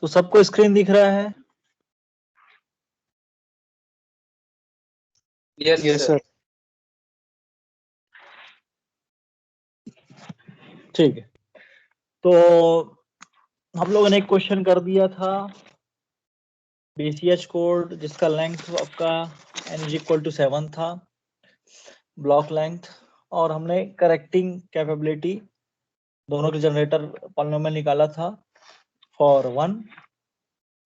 तो सबको स्क्रीन दिख रहा है? Yes sir. ठीक है, तो हम लोगों ने एक क्वेश्चन कर दिया था BCH कोड जिसका लेंथ आपका n = 7 था, ब्लॉक लेंथ, और हमने करेक्टिंग कैपेबिलिटी दोनों के जनरेटर पॉलिनोमियल निकाला था फॉर 1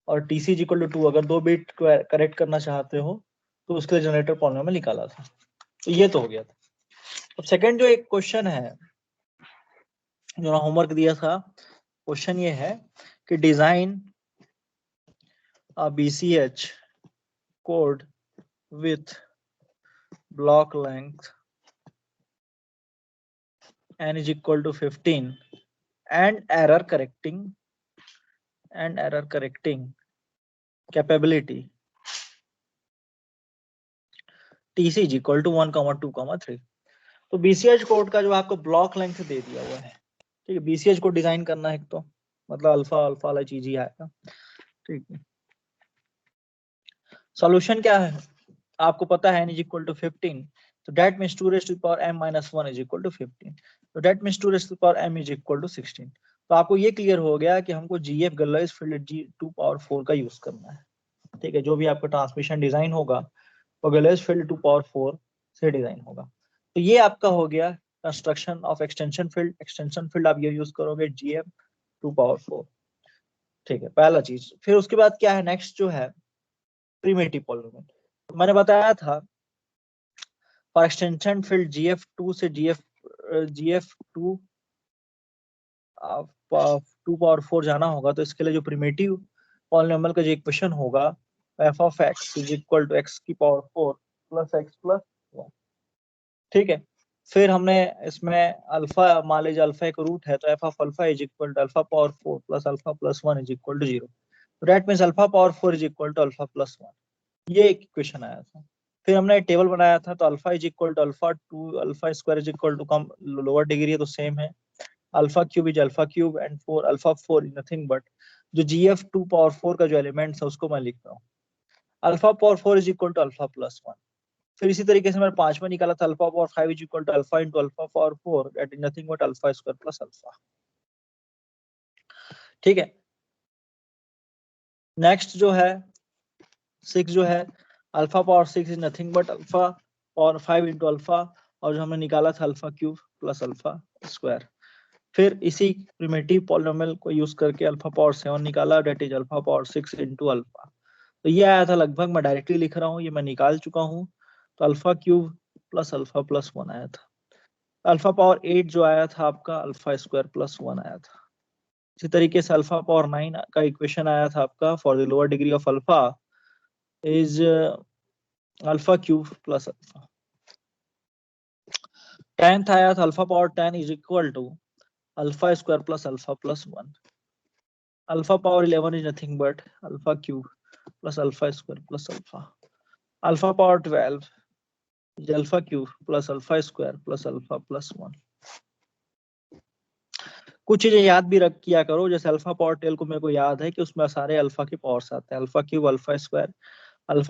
और TC = 2। अगर 2 बिट करेक्ट करना चाहते हो तो उसके लिए जनरेटर पॉलिनोमियल निकाला था। तो ये तो हो गया था। अब सेकंड जो एक क्वेश्चन है जो होमवर्क दिया था, क्वेश्चन ये है कि design BCH code with block length n = 15 and error correcting capability TC = 1, 2, 3। तो BCH कोड का जो आपको ब्लॉक लेंथ दे दिया हुआ है, ठीक है, BCH को डिजाइन करना है तो मतलब अल्फा अल्फा वाला चीज ही आएगा, ठीक है। सॉल्यूशन क्या है, आपको पता है n = 15, तो that means 2 raised to the power m - 1 = 15, तो that means 2 raised to the power m = 16। तो आपको ये क्लियर हो गया कि हमको GF गैलोइस फील्ड G2⁴ का यूज करना है, ठीक है। जो भी आपका ट्रांसमिशन डिजाइन होगा वो गैलोइस फील्ड 2⁴ से डिजाइन होगा। तो ये आपका हो गया construction of extension field. Extension field आप ये यूज करोगे GF 2⁴, ठीक है, पहला चीज। फिर उसके बाद क्या है, नेक्स्ट जो है प्रिमिटिव पॉलिनोमियल। मैंने बताया था फॉर एक्सटेंशन फील्ड GF2 से GF2 2⁴ जाना होगा, तो इसके लिए जो प्रिमिटिव पॉलिनोमियल का जो इक्वेशन होगा f(x) = x⁴ + x + 1, ठीक है। फिर हमने इसमें अल्फा, मान लीजिए अल्फा एक रूट है, तो f(α) = α⁴ + α + 1 = 0। तो दैट मींस α⁴ = α + 1। ये एक इक्वेशन आया था। फिर हमने टेबल बनाया था, तो अल्फा = α2, α² कम लोअर डिग्री है तो सेम है, α³ = α³ एंड 4 α4 इज नथिंग बट जो GF 2⁴ का जो एलिमेंट्स है उसको मैं लिख रहा हूँ, α⁴ = α + 1। फिर इसी तरीके से मैंने पांचवा निकाला था, α⁴ = α × α⁴ दैट इज नथिंग बट α² + α, ठीक है। नेक्स्ट जो है 6 जो है, α⁴ 6 इज नथिंग बट α⁴ 5 × α, और जो हमने निकाला था α³ + α²। फिर इसी प्रिमिटिव पॉलिनोमियल को यूज करके α⁴ 7 निकाला, दैट इज α⁴ 6 × α। तो ये आया था लगभग, मैं डायरेक्टली लिख रहा हूँ, ये मैं निकाल चुका हूँ। तो α³ + α + 1 आया था। α⁴ 8 जो आया था आपका α² + 1 आया था। इसी तरीके से α⁴ 9 का इक्वेशन आया था आपका for the lower degree of alpha is α³ + α। 10th आया था α⁴ 10 is equal to α² + α + 1। α⁴ 11 is nothing but α³ + α² + α। α⁴ 12 is α³ + α² + α + 1। कुछ चीजें याद भी रख किया करो, जैसे α⁴ टेल को मेरे को याद है कि उसमें सारे अल्फा के पावर्स आते हैं, α³ α², α⁴ 1 α⁴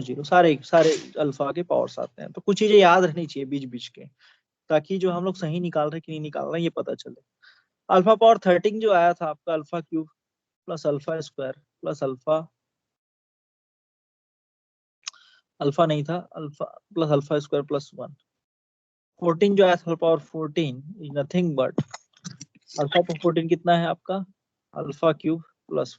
0, सारे सारे अल्फा के पावर्स आते हैं। तो कुछ चीजें याद रखनी चाहिए बीच बीच के, ताकि जो हम लोग सही निकाल रहे हैं कि नहीं निकाल रहे हैं ये पता चले। α⁴ 13 जो आया था आपका α³ + α² + α, अल्फा नहीं था, अल्फा + α² + 1। 14 जो आया था α⁴ 14 इज नथिंग बट α⁴ 14 कितना है आपका α³ +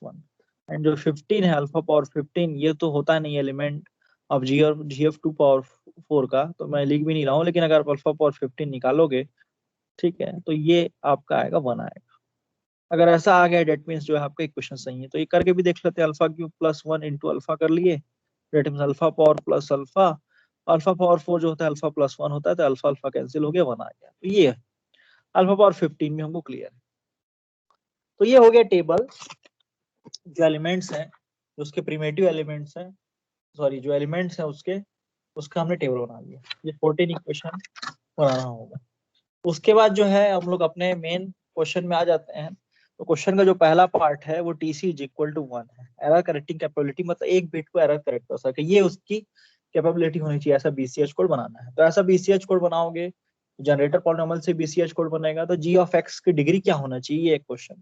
1। एंड जो 15 है α⁴ 15, ये तो होता नहीं एलिमेंट अब GF 2⁴ का, तो मैं लिख भी नहीं रहा हूँ, लेकिन अगर आप α⁴ 15 निकालोगे, ठीक है, तो ये आपका आएगा 1 आएगा। अगर ऐसा आ गया डेट मींस जो है आपका इक्वेशन सही है। तो ये करके भी देख लेते हैं, α³ + 1 × अल्फा कर लिए, डेट मींस α⁴ + अल्फा, α⁴ 4 जो होता है अल्फा + 1 होता है, तो अल्फा अल्फा कैंसिल हो गया, 1 आ गया। तो ये है α⁴ 15 में हमको क्लियर है। तो ये हो गया टेबल, जो एलिमेंट्स हैं, जो उसके प्रिमिटिव एलिमेंट्स हैं, सॉरी जो एलिमेंट्स हैं उसका हमने टेबल बना लिया। ये 14 इक्वेशन बनाना होगा। उसके बाद जो है हम लोग अपने मेन क्वेश्चन में आ जाते हैं। तो क्वेश्चन का जो पहला पार्ट है वो टीसी इज इक्वल टू 1 है। एरर करेक्टिंग कैपेबिलिटी मतलब एक बिट को एरर करेक्ट कर सके, ये उसकी कैपेबिलिटी होनी चाहिए। ऐसा बीसीएच कोड बनाना है, तो ऐसा बीसीएच कोड बनाओगे, जनरेटर पॉलिनॉमियल से बीसीएच कोड बनेगा, तो जी ऑफ एक्स की डिग्री क्या होना चाहिए, ये एक क्वेश्चन।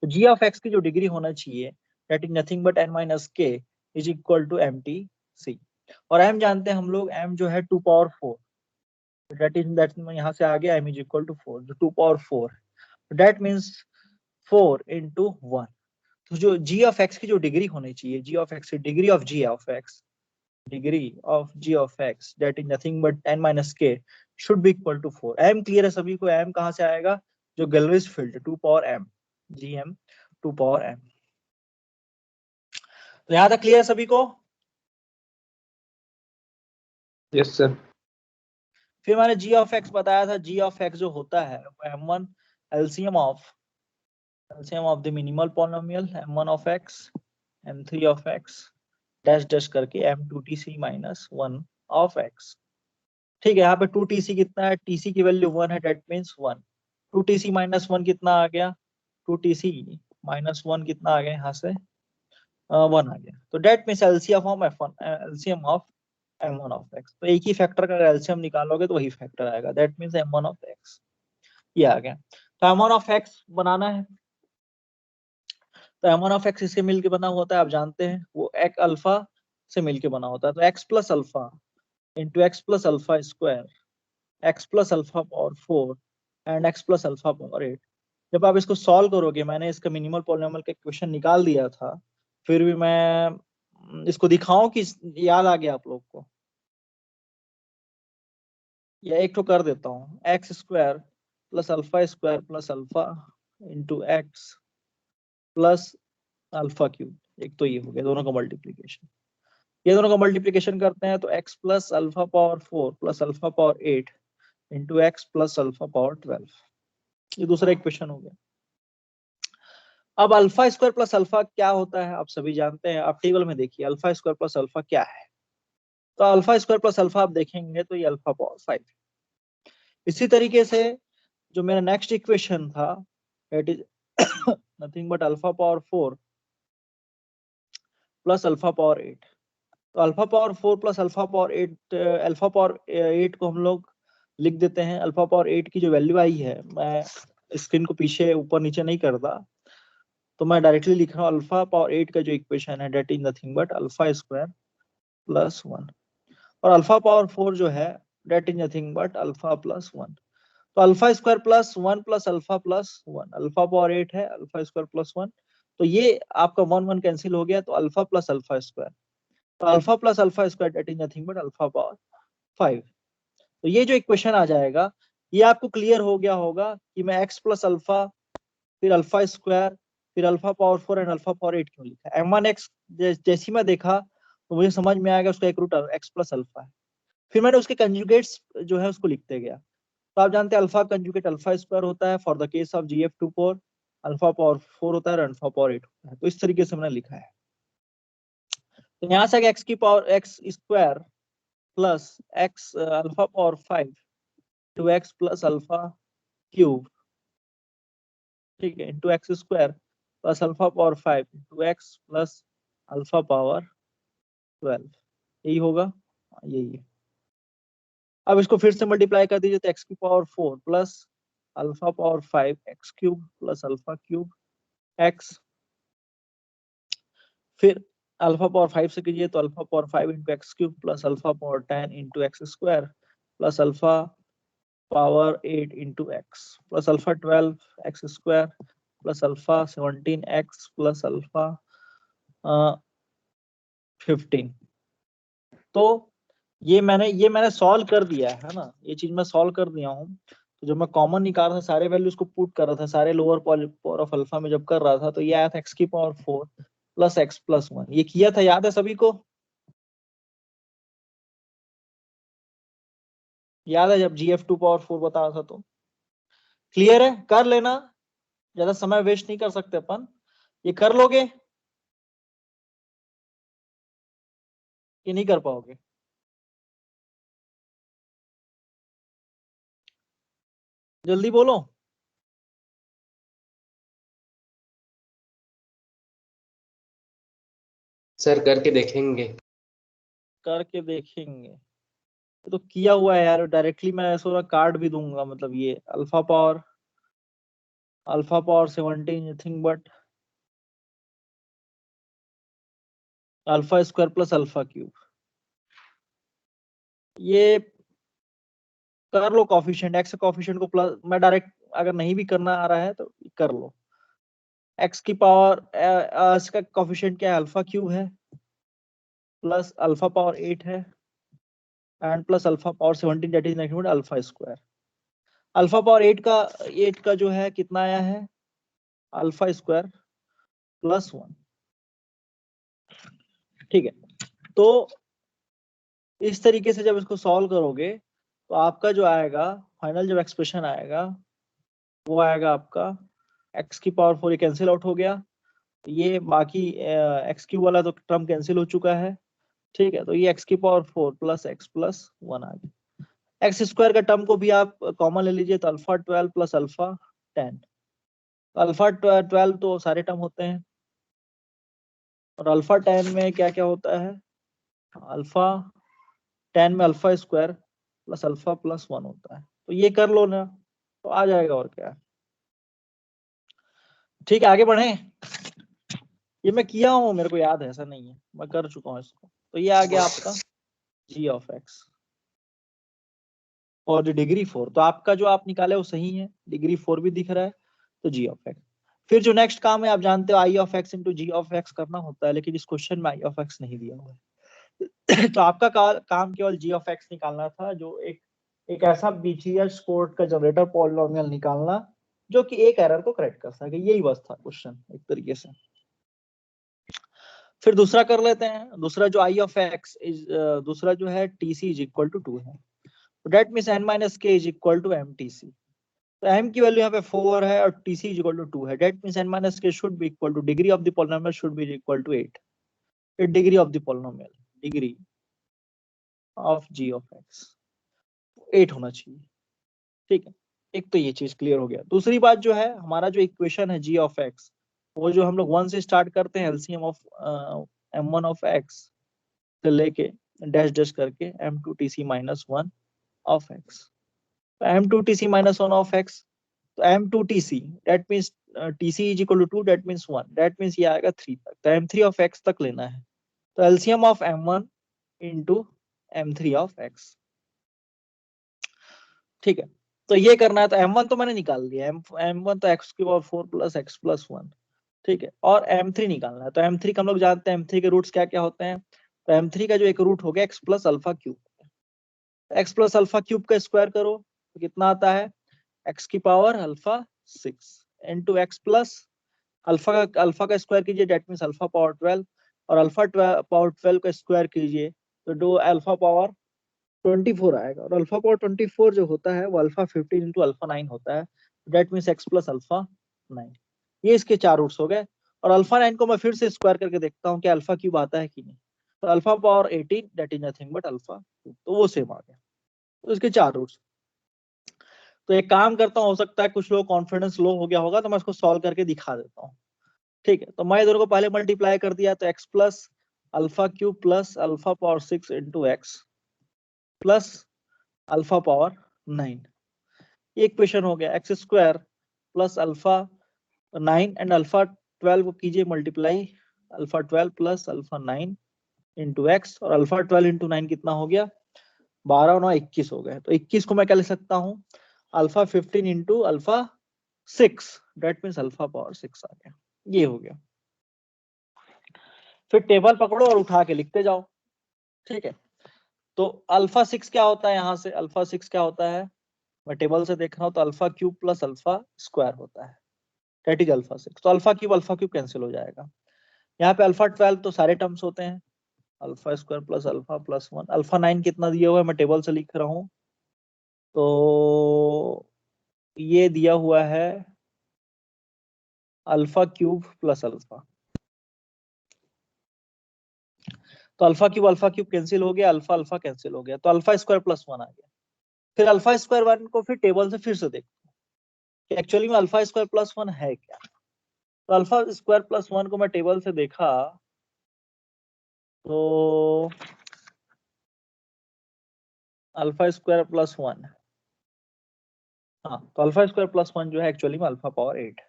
तो जी ऑफ एक्स की जो डिग्री होना चाहिए that is nothing but n minus के is equal to M T C. और m जानते हैं हम लोग, m जो है 2 पावर 4, दैट यहाँ से आ गया m इज इक्वल टू 4, जो 2 पावर 4, दैट मीन्स 4 इंटू 1। तो जो g ऑफ x की जो डिग्री होनी चाहिए, g ऑफ x की degree of g of x, degree of g of x that is nothing but n minus k should be equal to 4। m clear है सभी को? m कहां से आएगा? जो Galois field 2 power m, gm 2 power m। तो यहां तक क्लियर है सभी को? Yes sir. फिर मैंने g ऑफ x बताया था, g ऑफ x जो होता है वो m1 LCM of the minimal polynomial m1 of x m3 of x dash dash करके m2tc माइनस 1 ऑफ x। ठीक है, यहाँ पे 2tc कितना है? tc की वैल्यू 1 है, दैट मीन्स 1। 2tc माइनस 1 कितना आ गया? 2tc माइनस 1 कितना आ गया यहाँ से? 1 आ गया। तो that means LCM of f1, LCM of m1 of x। तो एक ही फैक्टर का एलसीएम निकालोगे तो वही फैक्टर आएगा, that means m1 of x। ये आ गया। तो m1 ऑफ x बनाना है, तो m1 ऑफ x इससे मिलके बना होता है, आप जानते हैं वो एक अल्फा से मिलके बना होता है। तो x plus alpha into x plus alpha square, x plus alpha power 4 and x plus alpha power 8। जब आप इसको सॉल्व करोगे, मैंने इसका मिनिमल पॉलिनोमियल का क्वेश्चन निकाल दिया था, फिर भी मैं इसको दिखाऊं कि याद आ गया आप लोग को, या एक तो कर देता हूँ, x square plus alpha square plus alpha into x plus alpha cube. एक तो ये हो गया दोनों का मल्टीप्लीकेशन। ये दोनों का मल्टीप्लीकेशन करते हैं तो x plus alpha power 4 plus alpha power 8 into x plus alpha power 12। ये दूसरा इक्वेशन हो गया। अब अल्फा स्क्वायर प्लस अल्फा क्या होता है आप सभी जानते हैं, आप टेबल में देखिए अल्फा स्क्वायर प्लस अल्फा क्या है। तो अल्फा स्क्वायर प्लस अल्फा आप देखेंगे तो ये अल्फा पावर 5। इसी तरीके से जो मेरा नेक्स्ट इक्वेशन था it is nothing but alpha power 4 plus alpha power 8। तो alpha power 4 plus alpha power 8, alpha power 8 को हम लोग लिख देते हैं। अल्फा पावर 8 की जो वैल्यू आई है, मैं स्क्रीन को पीछे ऊपर नीचे नहीं करता, तो मैं डायरेक्टली लिख रहा हूँ अल्फा पावर 8 का जो इक्वेशन है that is nothing but alpha square plus 1, और अल्फा पावर 4 जो है that is nothing but alpha plus 1। तो alpha square plus 1 plus alpha plus 1, alpha power 8 है, अल्फा स्क्वायर प्लस 1, तो ये आपका 1 1 कैंसिल हो गया, तो अल्फा प्लस अल्फा स्क्वायर, तो alpha plus alpha square that is nothing but alpha power 5। तो ये जो इक्वेशन आ जाएगा, ये आपको क्लियर हो गया होगा कि मैं एक्स प्लस अल्फा फिर अल्फा स्क्वायर फिर alpha power 4 and alpha power 8 क्यों लिखा। m1 x जैसी मैं देखा तो मुझे समझ में आएगा उसका एक रूट एक्स प्लस अल्फा है। फिर मैंने उसके कंजुगेट्स जो है उसको लिखते गया। तो आप जानते हैं अल्फा कंजुगेट अल्फा स्क्वायर होता है for the case of GF24, alpha power 4 होता है और अल्फा पावर 8 होता है। तो इस तरीके से मैंने लिखा है। तो यहाँ से एक्स की power x square plus x alpha power 5 to x plus alpha cube, ठीक है, into x square plus alpha power 5 into x plus alpha power 12, यही होगा। यही है। अब इसको फिर से मल्टीप्लाई कर दीजिए तो एक्स की power 4 plus alpha power 5 x cube plus alpha cube x, फिर अल्फा पावर 5 से कीजिए तो alpha power 5 into x cube plus alpha power 10 into x square plus alpha power 8 into x plus alpha 12 x square plus alpha 17 x plus alpha 15। तो ये मैंने solve कर दिया है ना, ये चीज मैं सॉल्व कर दिया हूँ। तो जब मैं कॉमन निकाल रहा था, सारे वैल्यूज को पुट कर रहा था, सारे लोअर पावर ऑफ अल्फा में जब कर रहा था, तो ये आया था एक्स की पावर 4 प्लस एक्स प्लस 1। ये किया था, याद है सभी को? याद है जब GF2 पावर 4 बता रहा था तो? क्लियर है? कर लेना, ज्यादा समय वेस्ट नहीं कर सकते अपन। ये कर लोगे कि नहीं कर पाओगे? जल्दी बोलो। सर करके देखेंगे। करके देखेंगे तो किया हुआ है यार, डायरेक्टली मैं ऐसा कार्ड भी दूंगा, मतलब ये alpha power 17 nothing but alpha square plus alpha cube. ये कर लो कॉफिशिएंट, एक्स कॉफिशिएंट को प्लस, मैं डायरेक्ट अगर नहीं भी करना आ रहा है तो कर लो। एक्स की पावर इसका कॉफिशिएंट क्या है, अल्फा क्यूब है, प्लस अल्फा पावर 8 है, and plus alpha power 17 that is nothing but alpha square. Alpha power 8 का जो है कितना आया है, अल्फा स्क्वायर प्लस 1। ठीक है, तो इस तरीके से जब इसको सॉल्व करोगे तो आपका जो आएगा फाइनल जब एक्सप्रेशन आएगा वो आएगा आपका एक्स की पावर 4, ये कैंसिल आउट हो गया, ये बाकी एक्स क्यूब वाला तो टर्म कैंसिल हो चुका है। ठीक है, तो ये एक्स की पावर 4 प्लस एक्स प्लस 1 आ गया। एक्स स्क्वायर का टर्म को भी आप कॉमन ले लीजिए, तो अल्फा 12 प्लस अल्फा 10। तो अल्फा 12 तो सारे टर्म होते हैं, और अल्फा 10 में क्या क्या होता है, अल्फा 10 में alpha square plus alpha plus 1 होता है। तो ये कर लो ना, तो आ जाएगा, और क्या। ठीक है, आगे बढ़े। ये मैं किया हूँ, मेरे को याद है, ऐसा नहीं है, मैं कर चुका हूँ इसको। तो ये आ गया आपका g ऑफ x और डिग्री 4, तो आपका जो आप निकाले वो सही है, डिग्री 4 भी दिख रहा है, तो g ऑफ x। फिर जो नेक्स्ट काम है, आप जानते हो i of x into G of x करना होता है, लेकिन इस क्वेश्चन में i ऑफ x नहीं दिया हुआ है। तो आपका काम केवल g ऑफ x निकालना था, जो एक ऐसा बीजीएस कोड का जनरेटर पॉलिनोमियल निकालना जो कि एक एरर को करेक्ट कर सके, यही बस था क्वेश्चन एक तरीके से। फिर दूसरा कर लेते हैं, दूसरा जो आई ऑफ एक्स इज, दूसरा जो है T C is equal to 2 है, तो डेट मीन्स एन माइनस के is equal to M T C. तो एम की वैल्यू यहाँ पे 4 है और T C is equal to 2 है, डेट मीन्स एन माइनस के should be equal to degree of the polynomial should be equal to 8। Degree of the polynomial, degree of G of X 8 होना चाहिए। ठीक है, एक तो ये चीज क्लियर हो गया। दूसरी बात जो है, हमारा जो इक्वेशन है जी ऑफ एक्स, वो जो हम लोग 1 से स्टार्ट करते हैं, LCM of m1 of x से लेके डैश डैश करके m2tc माइनस 1 ऑफ x। तो m2tc माइनस 1 ऑफ x, तो m2tc that means tc is equal to 2, that means 1, that means ये आएगा 3 तक, तो m3 ऑफ x तक लेना है। तो LCM of m1 into m3 of x। ठीक है, तो ये करना है, तो m1 तो मैंने निकाल दिया, m1 तो x की पावर 4 प्लस x प्लस 1। ठीक है, और m3 निकालना है, तो m3 का हम लोग जानते हैं m3 के रूट्स क्या क्या होते हैं। तो m3 का जो एक रूट हो गया x plus alpha cube, x plus alpha cube का स्क्वायर करो तो कितना आता है, एक्स की power alpha 6 into x plus alpha का स्क्वायर कीजिए, डेट मीन्स अल्फा पावर 12, और अल्फा पावर 12 का स्क्वायर कीजिए तो दो अल्फा पावर 24 आएगा, और अल्फा पावर 24 जो होता है वो अल्फा 15 इंटू अल्फा 9 होता है, that means x plus alpha 9। ये इसके चार रूट्स हो गए, और अल्फा 9 को मैं फिर से स्क्वायर करके देखता हूँ कि अल्फा क्यूब आता है कि नहीं। तो alpha power 18 that is nothing but alpha, तो वो सेम आ गया, तो इसके चार रूट्स। तो एक काम करता हूँ, हो सकता है कुछ लोग कॉन्फिडेंस लो हो गया होगा, तो मैं इसको सॉल्व करके दिखा देता हूँ। ठीक है, तो मैं इधर को पहले मल्टीप्लाई कर दिया, तो x plus alpha cube plus alpha power 6 into x plus alpha power 9, ये इक्वेशन हो गया। X square plus alpha 9 and alpha 12 को कीजिए multiply, alpha 12 plus alpha 9 into x, और अल्फा 12 इंटू 9 कितना हो गया, 12 और 9 21 हो गए। तो 21 को मैं क्या लिख सकता हूँ, alpha 15 into alpha 6, date means alpha power 6 आ गया, ये हो गया। फिर टेबल पकड़ो और उठा के लिखते जाओ। ठीक है, तो अल्फा 6 क्या होता है, यहाँ से अल्फा 6 क्या होता है, मैं टेबल से देख रहा हूँ, तो alpha cube plus alpha square होता है, डेट इज अल्फा 6। तो अल्फा क्यूब कैंसिल हो जाएगा। यहाँ पे अल्फा 12 तो सारे टर्म्स होते हैं, alpha square plus alpha plus 1। Alpha 9 कितना दिया हुआ है, मैं टेबल से लिख रहा हूँ, तो ये दिया हुआ है अल्फा क्यूब प्लस अल्फा, तो अल्फा क्यूब कैंसिल हो गया, अल्फा अल्फा कैंसिल हो गया, तो अल्फा स्क्वायर प्लस 1 आ गया। फिर अल्फा स्क्वायर 1 को फिर टेबल से फिर से देखो कि एक्चुअली में अल्फा स्क्वायर प्लस 1 है क्या। तो अल्फा स्क्वायर प्लस 1 को मैं टेबल से देखा, तो अल्फा स्क्वायर प्लस 1, हाँ तो अल्फा स्क्वायर प्लस 1 जो है एक्चुअली में अल्फा पावर 8।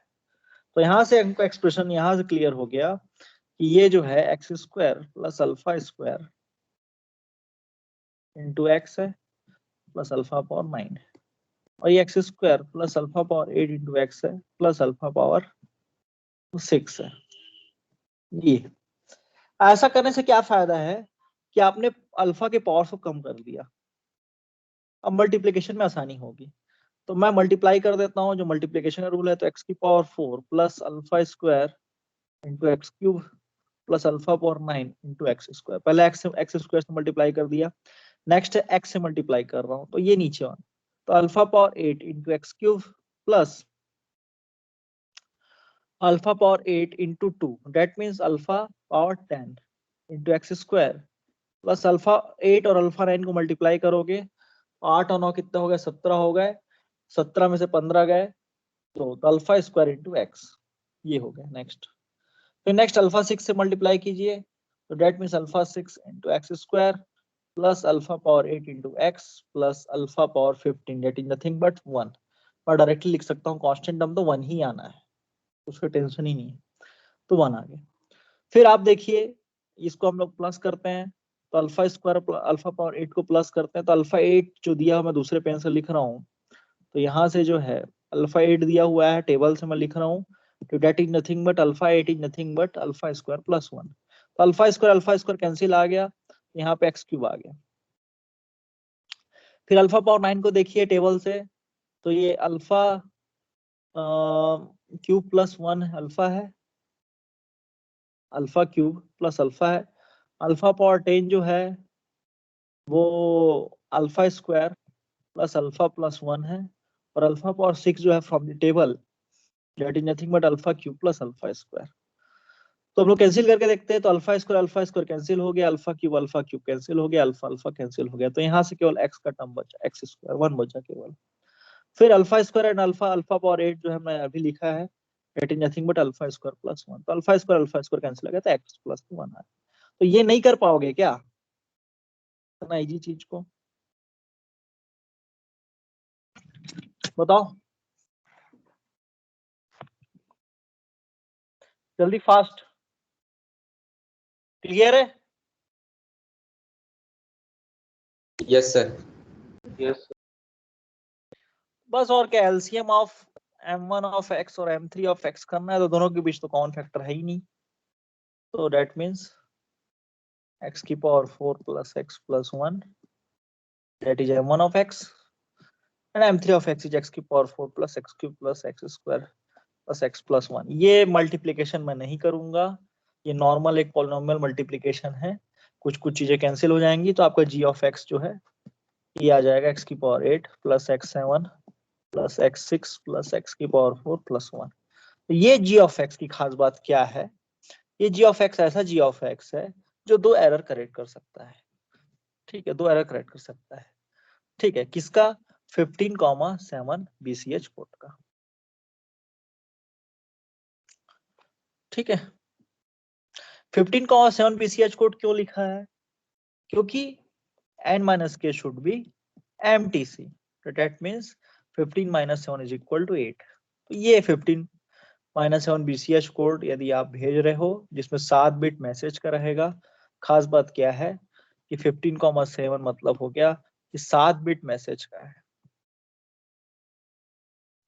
तो यहाँ से हमको एक्सप्रेशन यहाँ से क्लियर हो गया कि ये जो है x square plus alpha square into x है प्लस अल्फा पावर 9, और ये x square plus alpha power 8 into x है प्लस अल्फा पावर 6 है। ये ऐसा करने से क्या फायदा है कि आपने अल्फा के पावर्स को कम कर दिया, अब मल्टीप्लिकेशन में आसानी होगी। तो मैं मल्टीप्लाई कर देता हूँ, जो मल्टीप्लिकेशन का रूल है, तो एक्स की power 4 plus alpha square into x cube plus alpha power 9 into x square. पहले एक्स स्क्वायर से मल्टीप्लाई कर दिया, नेक्स्ट एक्स से मल्टीप्लाई कर रहा हूँ, तो ये नीचे आना, तो alpha power 8 into x cube plus alpha power 8 into 2, date means alpha power 10 into x square plus alpha 8 और अल्फा 9 को मल्टीप्लाई करोगे, 8 और 9 कितने हो गए, 17 हो गए, 17 में से 15 गए, तो अल्फा स्क्वायर इंटू एक्स, ये हो गया। नेक्स्ट फिर नेक्स्ट अल्फा 6 से मल्टीप्लाई कीजिए, तो that means alpha 6 into x square plus alpha power 8 into x plus alpha power 15, that is nothing but 1। मैं डायरेक्टली लिख सकता हूँ कांस्टेंट टर्म तो 1 ही आना है, उसका टेंशन ही नहीं है, तो 1 आ गया। फिर आप देखिए इसको हम लोग प्लस करते हैं, तो अल्फा स्क्वायर अल्फा पावर 8 को प्लस करते हैं, तो अल्फा 8 जो दिया मैं दूसरे पेन से लिख रहा हूँ, तो यहाँ से जो है अल्फा 8 दिया हुआ है टेबल से मैं लिख रहा हूँ, तो that is nothing but alpha 8 is nothing but alpha square plus 1। तो अल्फा स्क्वायर कैंसिल आ गया, यहाँ पे एक्स क्यूब आ गया। फिर अल्फा पावर 9 को देखिए टेबल से, तो ये अल्फा क्यूब प्लस 1 अल्फा है, अल्फा क्यूब प्लस अल्फा है। अल्फा पावर 10 जो है वो alpha square plus alpha plus 1 है, और अल्फा पावर 6 जो है from the table, that is nothing but alpha cube plus alpha square. तो हम लोग कैंसिल करके देखते हैं, तो अल्फा स्क्वायर कैंसिल हो गया, अल्फा क्यूब कैंसिल हो गया, अल्फा अल्फा कैंसिल हो गया, तो यहाँ से केवल एक्स का टर्म बचा, एक्स स्क्वायर 1 बचा केवल। फिर alpha square and alpha alpha power 8 जो हमने अभी लिखा है, that is nothing but alpha square plus 1, तो अल्फा स्क्वायर कैंसिल हो गया, तो एक्स प्लस 1 है। तो ये नहीं कर पाओगे क्या इतना इजी चीज को, बताओ जल्दी फास्ट, क्लियर है? Yes sir. यस। बस और क्या, LCM of m1 of x और m3 ऑफ x करना है, तो दोनों के बीच तो कॉमन फैक्टर है ही नहीं, तो दैट मीन्स x की power 4 plus x plus 1, that is m1 of x, and m3 of x is x की power 4 plus x cube plus x square plus x plus 1। ये मल्टीप्लिकेशन मैं नहीं करूंगा, ये नॉर्मल एक पॉलिनोमियल मल्टीप्लिकेशन है, कुछ कुछ चीजें कैंसिल हो जाएंगी, तो आपका g ऑफ x जो है ये आ जाएगा x की power 8 plus x7 plus x6 plus x की पावर 4 प्लस 1। तो ये g ऑफ x की खास बात क्या है, ये g ऑफ x ऐसा g ऑफ x है जो दो एरर करेक्ट कर सकता है, ठीक है, दो एरर करेक्ट कर सकता है, ठीक है, किसका, 15,7 BCH कोड का, ठीक है। 15,7 BCH कोड क्यों लिखा है, क्योंकि n माइनस के शुड बी MTC, तो that means 15 minus 7 is equal to 8। तो ये 15 माइनस 7 BCH कोड यदि आप भेज रहे हो जिसमें 7 बिट मैसेज का रहेगा, खास बात क्या है कि 15,7 मतलब हो गया कि 7 बिट मैसेज का है,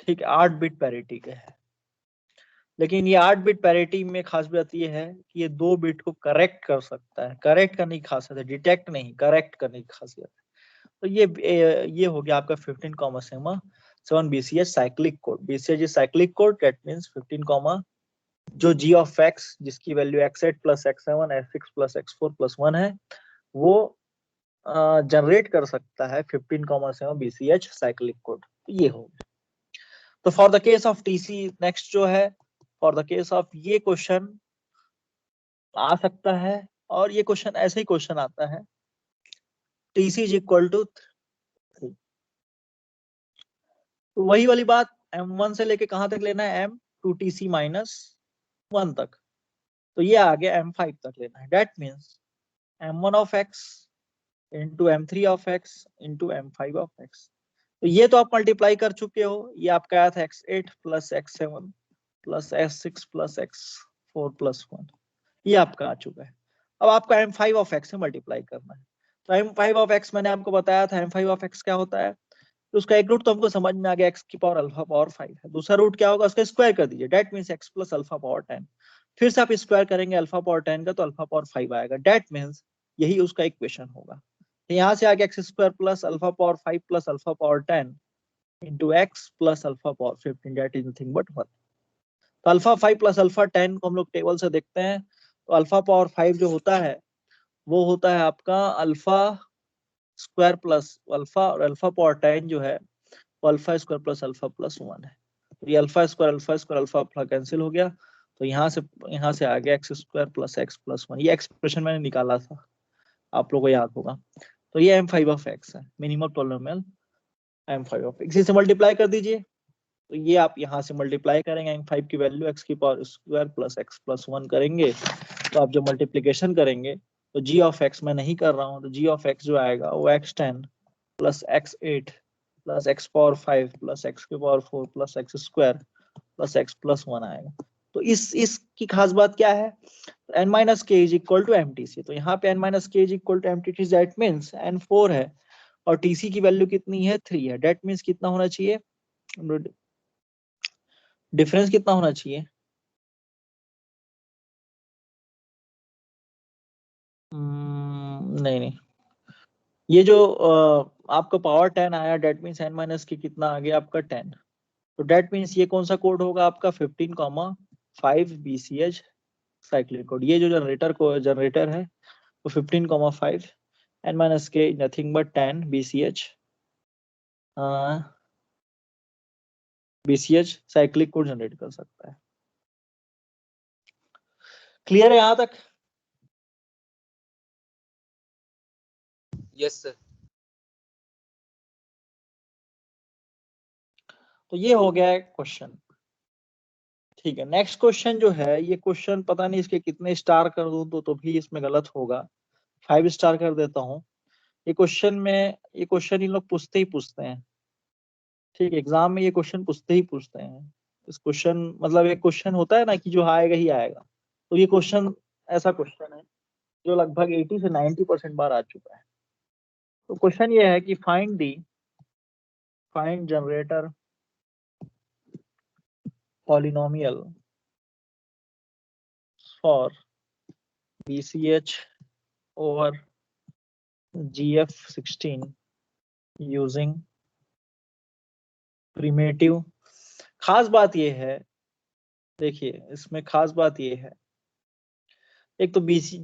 ठीक है, 8 बिट पैरिटी का है, लेकिन ये 8 बिट पैरिटी में खास बात ये है कि ये 2 बिट को करेक्ट कर सकता है, करेक्ट करने की खासियत है, डिटेक्ट नहीं, करेक्ट करने की खासियत है। तो ये हो गया आपका 15,7 BCH cyclic code, BCH cyclic code, that means 15, जो g ऑफ x जिसकी value x8 plus x7 x6 plus x4 plus 1 है, वो जनरेट कर सकता है 15,7 BCH साइक्लिक कोड, ये हो गया। तो for the case of TC next जो है, फॉर द केस ऑफ ये क्वेश्चन आ सकता है, और ये क्वेश्चन ऐसे ही क्वेश्चन आता है, टीसी इज इक्वल टू 3, तो वही वाली बात, m1 से लेके कहां तक लेना है, m2TC माइनस 1 तक, तो ये आ गया m5 तक लेना है, that means m1 of x into m3 of x into m5 of x। तो ये तो आप मल्टीप्लाई कर चुके हो, ये आपका आया था x8 plus x7 plus s6 plus x4 plus 1, ये आपका आ चुका है। अब आपका m5 ऑफ x से मल्टीप्लाई करना है। तो m5 ऑफ x मैंने आपको बताया था, m5 ऑफ x क्या होता है, तो उसका एक रूट तो हमको समझ में आ गया, x की पावर अल्फा पावर 5 है। दूसरा रूट क्या होगा, उसका स्क्वायर कर दीजिए, that means x plus alpha power 10। फिर से आप स्क्वायर करेंगे अल्फा पावर 10 का, तो अल्फा पावर 5 आएगा, डेट मीन्स यही उसका इक्वेशन होगा। तो यहाँ से आ गया x square plus alpha power 5 plus alpha power 10 into x plus alpha power 15, that is nothing but 1। तो अल्फा 5 प्लस अल्फा 10 को हम लोग टेबल से देखते हैं, तो अल्फा पावर 5 जो होता है वो होता है आपका अल्फा स्क्वायर प्लस अल्फा, और अल्फा पावर 10 जो है वो alpha square plus alpha plus 1 है। तो ये अल्फा स्क्वायर अल्फा कैंसिल हो गया, तो यहाँ से आ गया x square plus x plus 1। ये एक्सप्रेशन मैंने निकाला था, आप लोगों को याद होगा। तो ये m5 ऑफ x है, minimum polynomial m5 of x। इसे मल्टीप्लाई कर दीजिए, तो ये आप यहाँ से मल्टीप्लाई करेंगे, m5 की वैल्यू x की power square plus x plus 1 करेंगे, तो आप जब मल्टीप्लीकेशन करेंगे तो g ऑफ x मैं नहीं कर रहा हूँ, तो g ऑफ x जो आएगा वो x10 plus x8 plus x power 5 plus x की power 4 plus x square plus x plus 1 आएगा। तो इसकी खास बात क्या है, n माइनस के is equal to M T C. तो यहाँ पे n माइनस के is equal to M T C, that means n 4 है और टीसी की वैल्यू कितनी है 3 है, दैट मीन्स कितना होना चाहिए, डिफरेंस कितना होना चाहिए, नहीं नहीं, ये जो आपका पावर 10 आया, डेट मीन्स n माइनस के कितना आ गया आपका 10। तो डेट मीन्स ये कौन सा कोड होगा आपका 15,5 BCH साइक्लिक कोड। ये जो जनरेटर है वो 15,5 n माइनस के nothing but 10 BCH BCH cyclic code generate कर सकता है। क्लियर है यहां तक? Yes sir. तो ये हो गया है क्वेश्चन, ठीक है। नेक्स्ट क्वेश्चन जो है, ये क्वेश्चन पता नहीं इसके कितने स्टार कर दूं तो भी इसमें गलत होगा, 5 स्टार कर देता हूँ। ये क्वेश्चन इन लोग पूछते ही पूछते हैं, ठीक है, एग्जाम में ये क्वेश्चन पूछते ही पूछते हैं। इस क्वेश्चन मतलब एक क्वेश्चन होता है ना कि जो आएगा ही आएगा, तो ये क्वेश्चन ऐसा क्वेश्चन है जो लगभग 80 से 90% बार आ चुका है। तो क्वेश्चन ये है कि find generator polynomial for BCH over GF16 using primitive. खास बात ये है, देखिए इसमें खास बात ये है, एक तो BC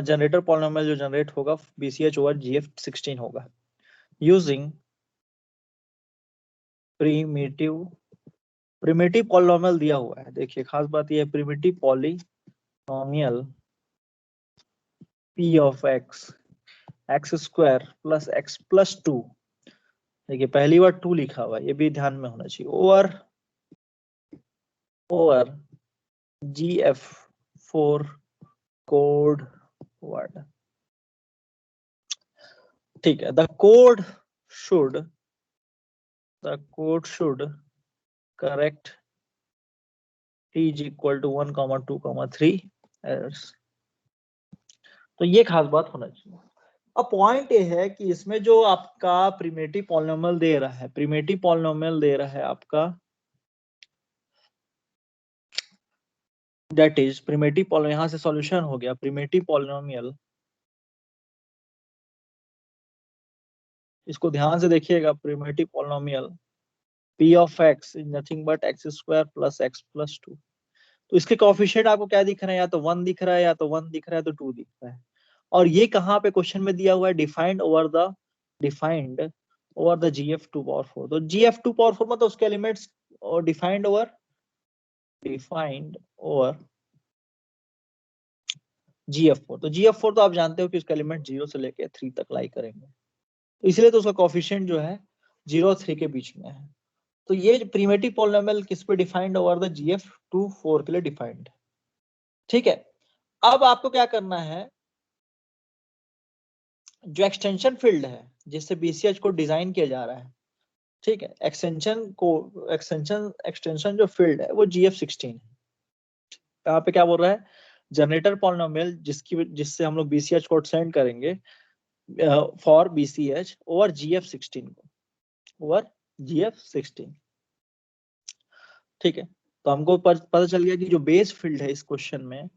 जनरेटर पॉलिनोमियल जो जनरेट होगा BCH ओवर GF16 होगा यूजिंग प्रिमिटिव पॉलिनोमियल दिया हुआ है। देखिए खास बात ये है, primitive polynomial P of x square plus x plus 2, देखिए पहली बार 2 लिखा हुआ है, ये भी ध्यान में होना चाहिए, ओवर GF4 कोड वर्ड, ठीक है। The code should correct t is equal to 1, 2, 3 errors. तो ये खास बात होना चाहिए। अब पॉइंट ये है कि इसमें जो आपका प्रिमिटिव पॉलिनोमियल दे रहा है आपका, दैट इज प्रिमिटिव पॉलिनोमियल, यहां से सॉल्यूशन हो गया प्रिमिटिव पॉलिनोमियल। इसको ध्यान से देखिएगा, primitive polynomial P of x is nothing but x square plus x plus 2। तो इसके कोएफिशिएंट आपको क्या दिख रहे हैं, या तो 1 दिख रहा है, या तो 1 दिख रहा है, तो 2 दिख रहा है। और ये कहाँ पे क्वेश्चन में दिया हुआ है, defined over the GF2 power 4। तो GF2 पावर 4 मतलब उसके एलिमेंट्स, और डिफाइंड ओवर GF4। तो GF4 तो आप जानते हो कि उसका एलिमेंट 0 से लेके 3 तक लाई करेंगे, तो इसलिए तो उसका कोएफिशिएंट जो है 0 और 3 के बीच में है। तो ये प्रिमिटिव पॉलिनोमियल किस पे डिफाइंड, ओवर द GF2 4 के लिए डिफाइंड, ठीक है। अब आपको क्या करना है, जो एक्सटेंशन फील्ड है जिससे BCH को डिजाइन किया जा रहा है, ठीक है, एक्सटेंशन जो फील्ड है वो GF16 है। यहाँ पे क्या बोल रहा है, जनरेटर पॉलिनोमियल जिससे हम लोग BCH कोड सेंड करेंगे फॉर BCH ओवर GF16 को, ओवर GF16, ठीक है। तो हमको पता चल गया कि जो बेस फील्ड है इस क्वेश्चन में,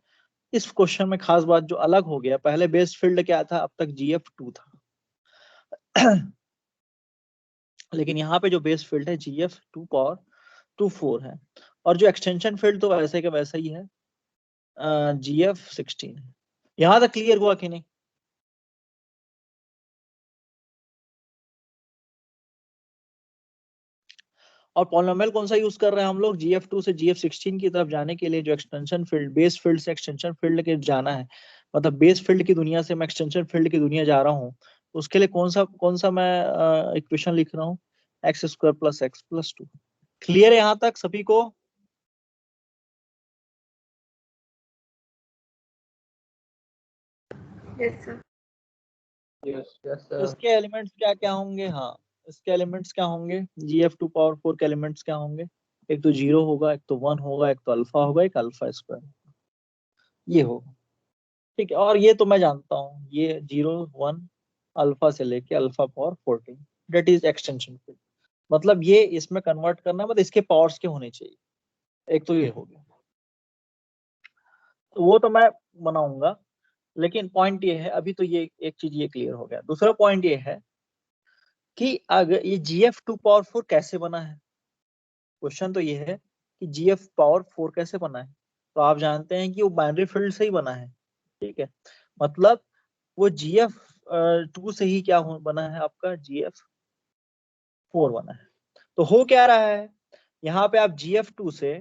इस क्वेश्चन में खास बात जो अलग हो गया, पहले बेस फील्ड क्या था, अब तक GF2 था लेकिन यहाँ पे जो बेस फील्ड है GF2 पावर 24 है, और जो एक्सटेंशन फील्ड तो वैसे का वैसा ही है, GF16 है। यहाँ तक क्लियर हुआ कि नहीं? और पॉलिनोमियल कौन सा यूज कर रहे हैं हम लोग, GF2 से GF16 की तरफ जाने के लिए जो एक्सटेंशन फील्ड, बेस फील्ड से एक्सटेंशन फील्ड के जाना है, मतलब बेस फील्ड की दुनिया से मैं एक्सटेंशन फील्ड की दुनिया जा रहा हूँ, उसके लिए कौन सा मैं इक्वेशन लिख रहा हूँ, x² + x + 2। क्लियर है यहाँ तक सभी को? Yes sir. Yes, sir. इसके एलिमेंट्स क्या क्या होंगे, हाँ इसके एलिमेंट्स क्या होंगे, GF2 पावर 4 के एलिमेंट्स क्या होंगे, एक तो 0 होगा, एक तो 1 होगा, एक तो अल्फा होगा, एक अल्फा², ये होगा, ठीक है। और ये तो मैं जानता हूँ, ये 0 1 अल्फा से लेके alpha power 14, that is extension field. मतलब ये इसमें कन्वर्ट करना, मतलब इसके पावर्स के होने चाहिए, एक तो ये हो गया, तो वो तो मैं बनाऊंगा। लेकिन पॉइंट ये है, अभी तो ये एक चीज ये क्लियर हो गया। दूसरा पॉइंट ये है कि अगर ये GF2 पावर 4 कैसे बना है, क्वेश्चन तो ये है कि GF पावर 4 कैसे बना है। तो आप जानते हैं कि वो बाइनरी फील्ड से ही बना है, ठीक है, मतलब वो GF2 से ही क्या बना है, आपका GF4 बना है। तो हो क्या रहा है, यहाँ पे आप GF2 से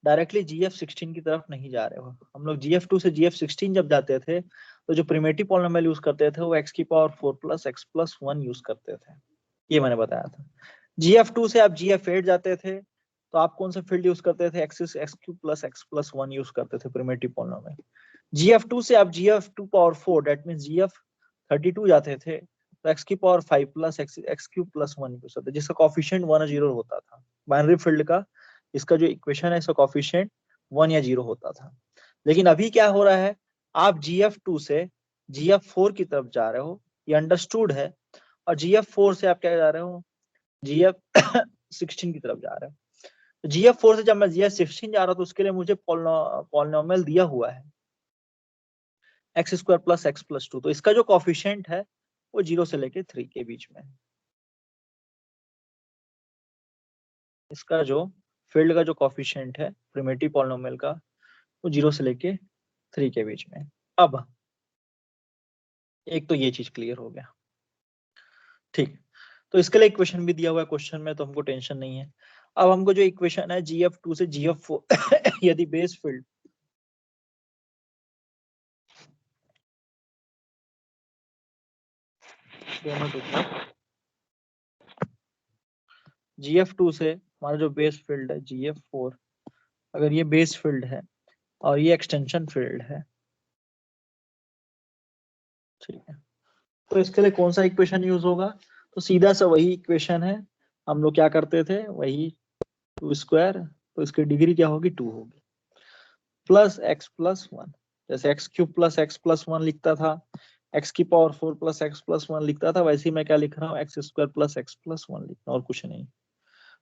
डायरेक्टली GF16 की तरफ नहीं जा रहे हो। हम लोग GF2 से GF16 जब जाते थे तो जो प्रिमिटिव पॉलिनोमियल यूज करते थे वो x⁴ + x + 1 यूज करते थे, ये मैंने बताया था। GF2 से आप GF8 जाते थे तो आप कौन सा फील्ड यूज करते थे, x³ + x + 1 यूज करते थे प्रिमिटिव पॉलिनोमियल। GF2 से आप GF2 power 4 that means GF32 जाते थे तो x⁵ + x³ + 1 यूज करते, जिसका कोएफिशिएंट 1 और 0 होता था। बाइनरी फील्ड का इसका जो इक्वेशन है इसका कोएफिशिएंट 1 या 0 होता था। लेकिन अभी क्या हो रहा है, आप GF2 से GF4 की तरफ जा रहे हो, ये अंडरस्टूड है, और GF4 से आप क्या जा रहे हो, GF16 की तरफ जा रहे हो। तो GF4 से जब मैं GF16 जा रहा हूँ तो उसके लिए मुझे पॉलिनोमियल दिया हुआ है x² + x + 2, तो इसका जो कोएफिशिएंट है वो 0 से लेके 3 के बीच में है। इसका जो फील्ड का जो कोएफिशिएंट है प्रिमिटिव पॉलिनोमियल का वो 0 से लेके 3 के बीच में है। अब एक तो ये चीज क्लियर हो गया, ठीक। तो इसके लिए इक्वेशन भी दिया हुआ है क्वेश्चन में, तो हमको टेंशन नहीं है। अब हमको जो इक्वेशन है GF2 से GF4 यदि बेस फील्ड दोनों टुकड़ा GF2 से हमारा जो बेस फील्ड है GF4, अगर ये बेस फील्ड है और ये एक्सटेंशन फील्ड है, ठीक है, तो इसके लिए कौन सा इक्वेशन यूज होगा, तो सीधा सा वही इक्वेशन है, हम लोग क्या करते थे वही 2², तो इसकी डिग्री क्या होगी 2 होगी, प्लस x + 1, जैसे x³ + x + 1 लिखता था, x⁴ + x + 1 लिखता था, वैसे ही मैं क्या लिख रहा हूँ x² + x + 1 लिख रहा हूँ, और कुछ नहीं।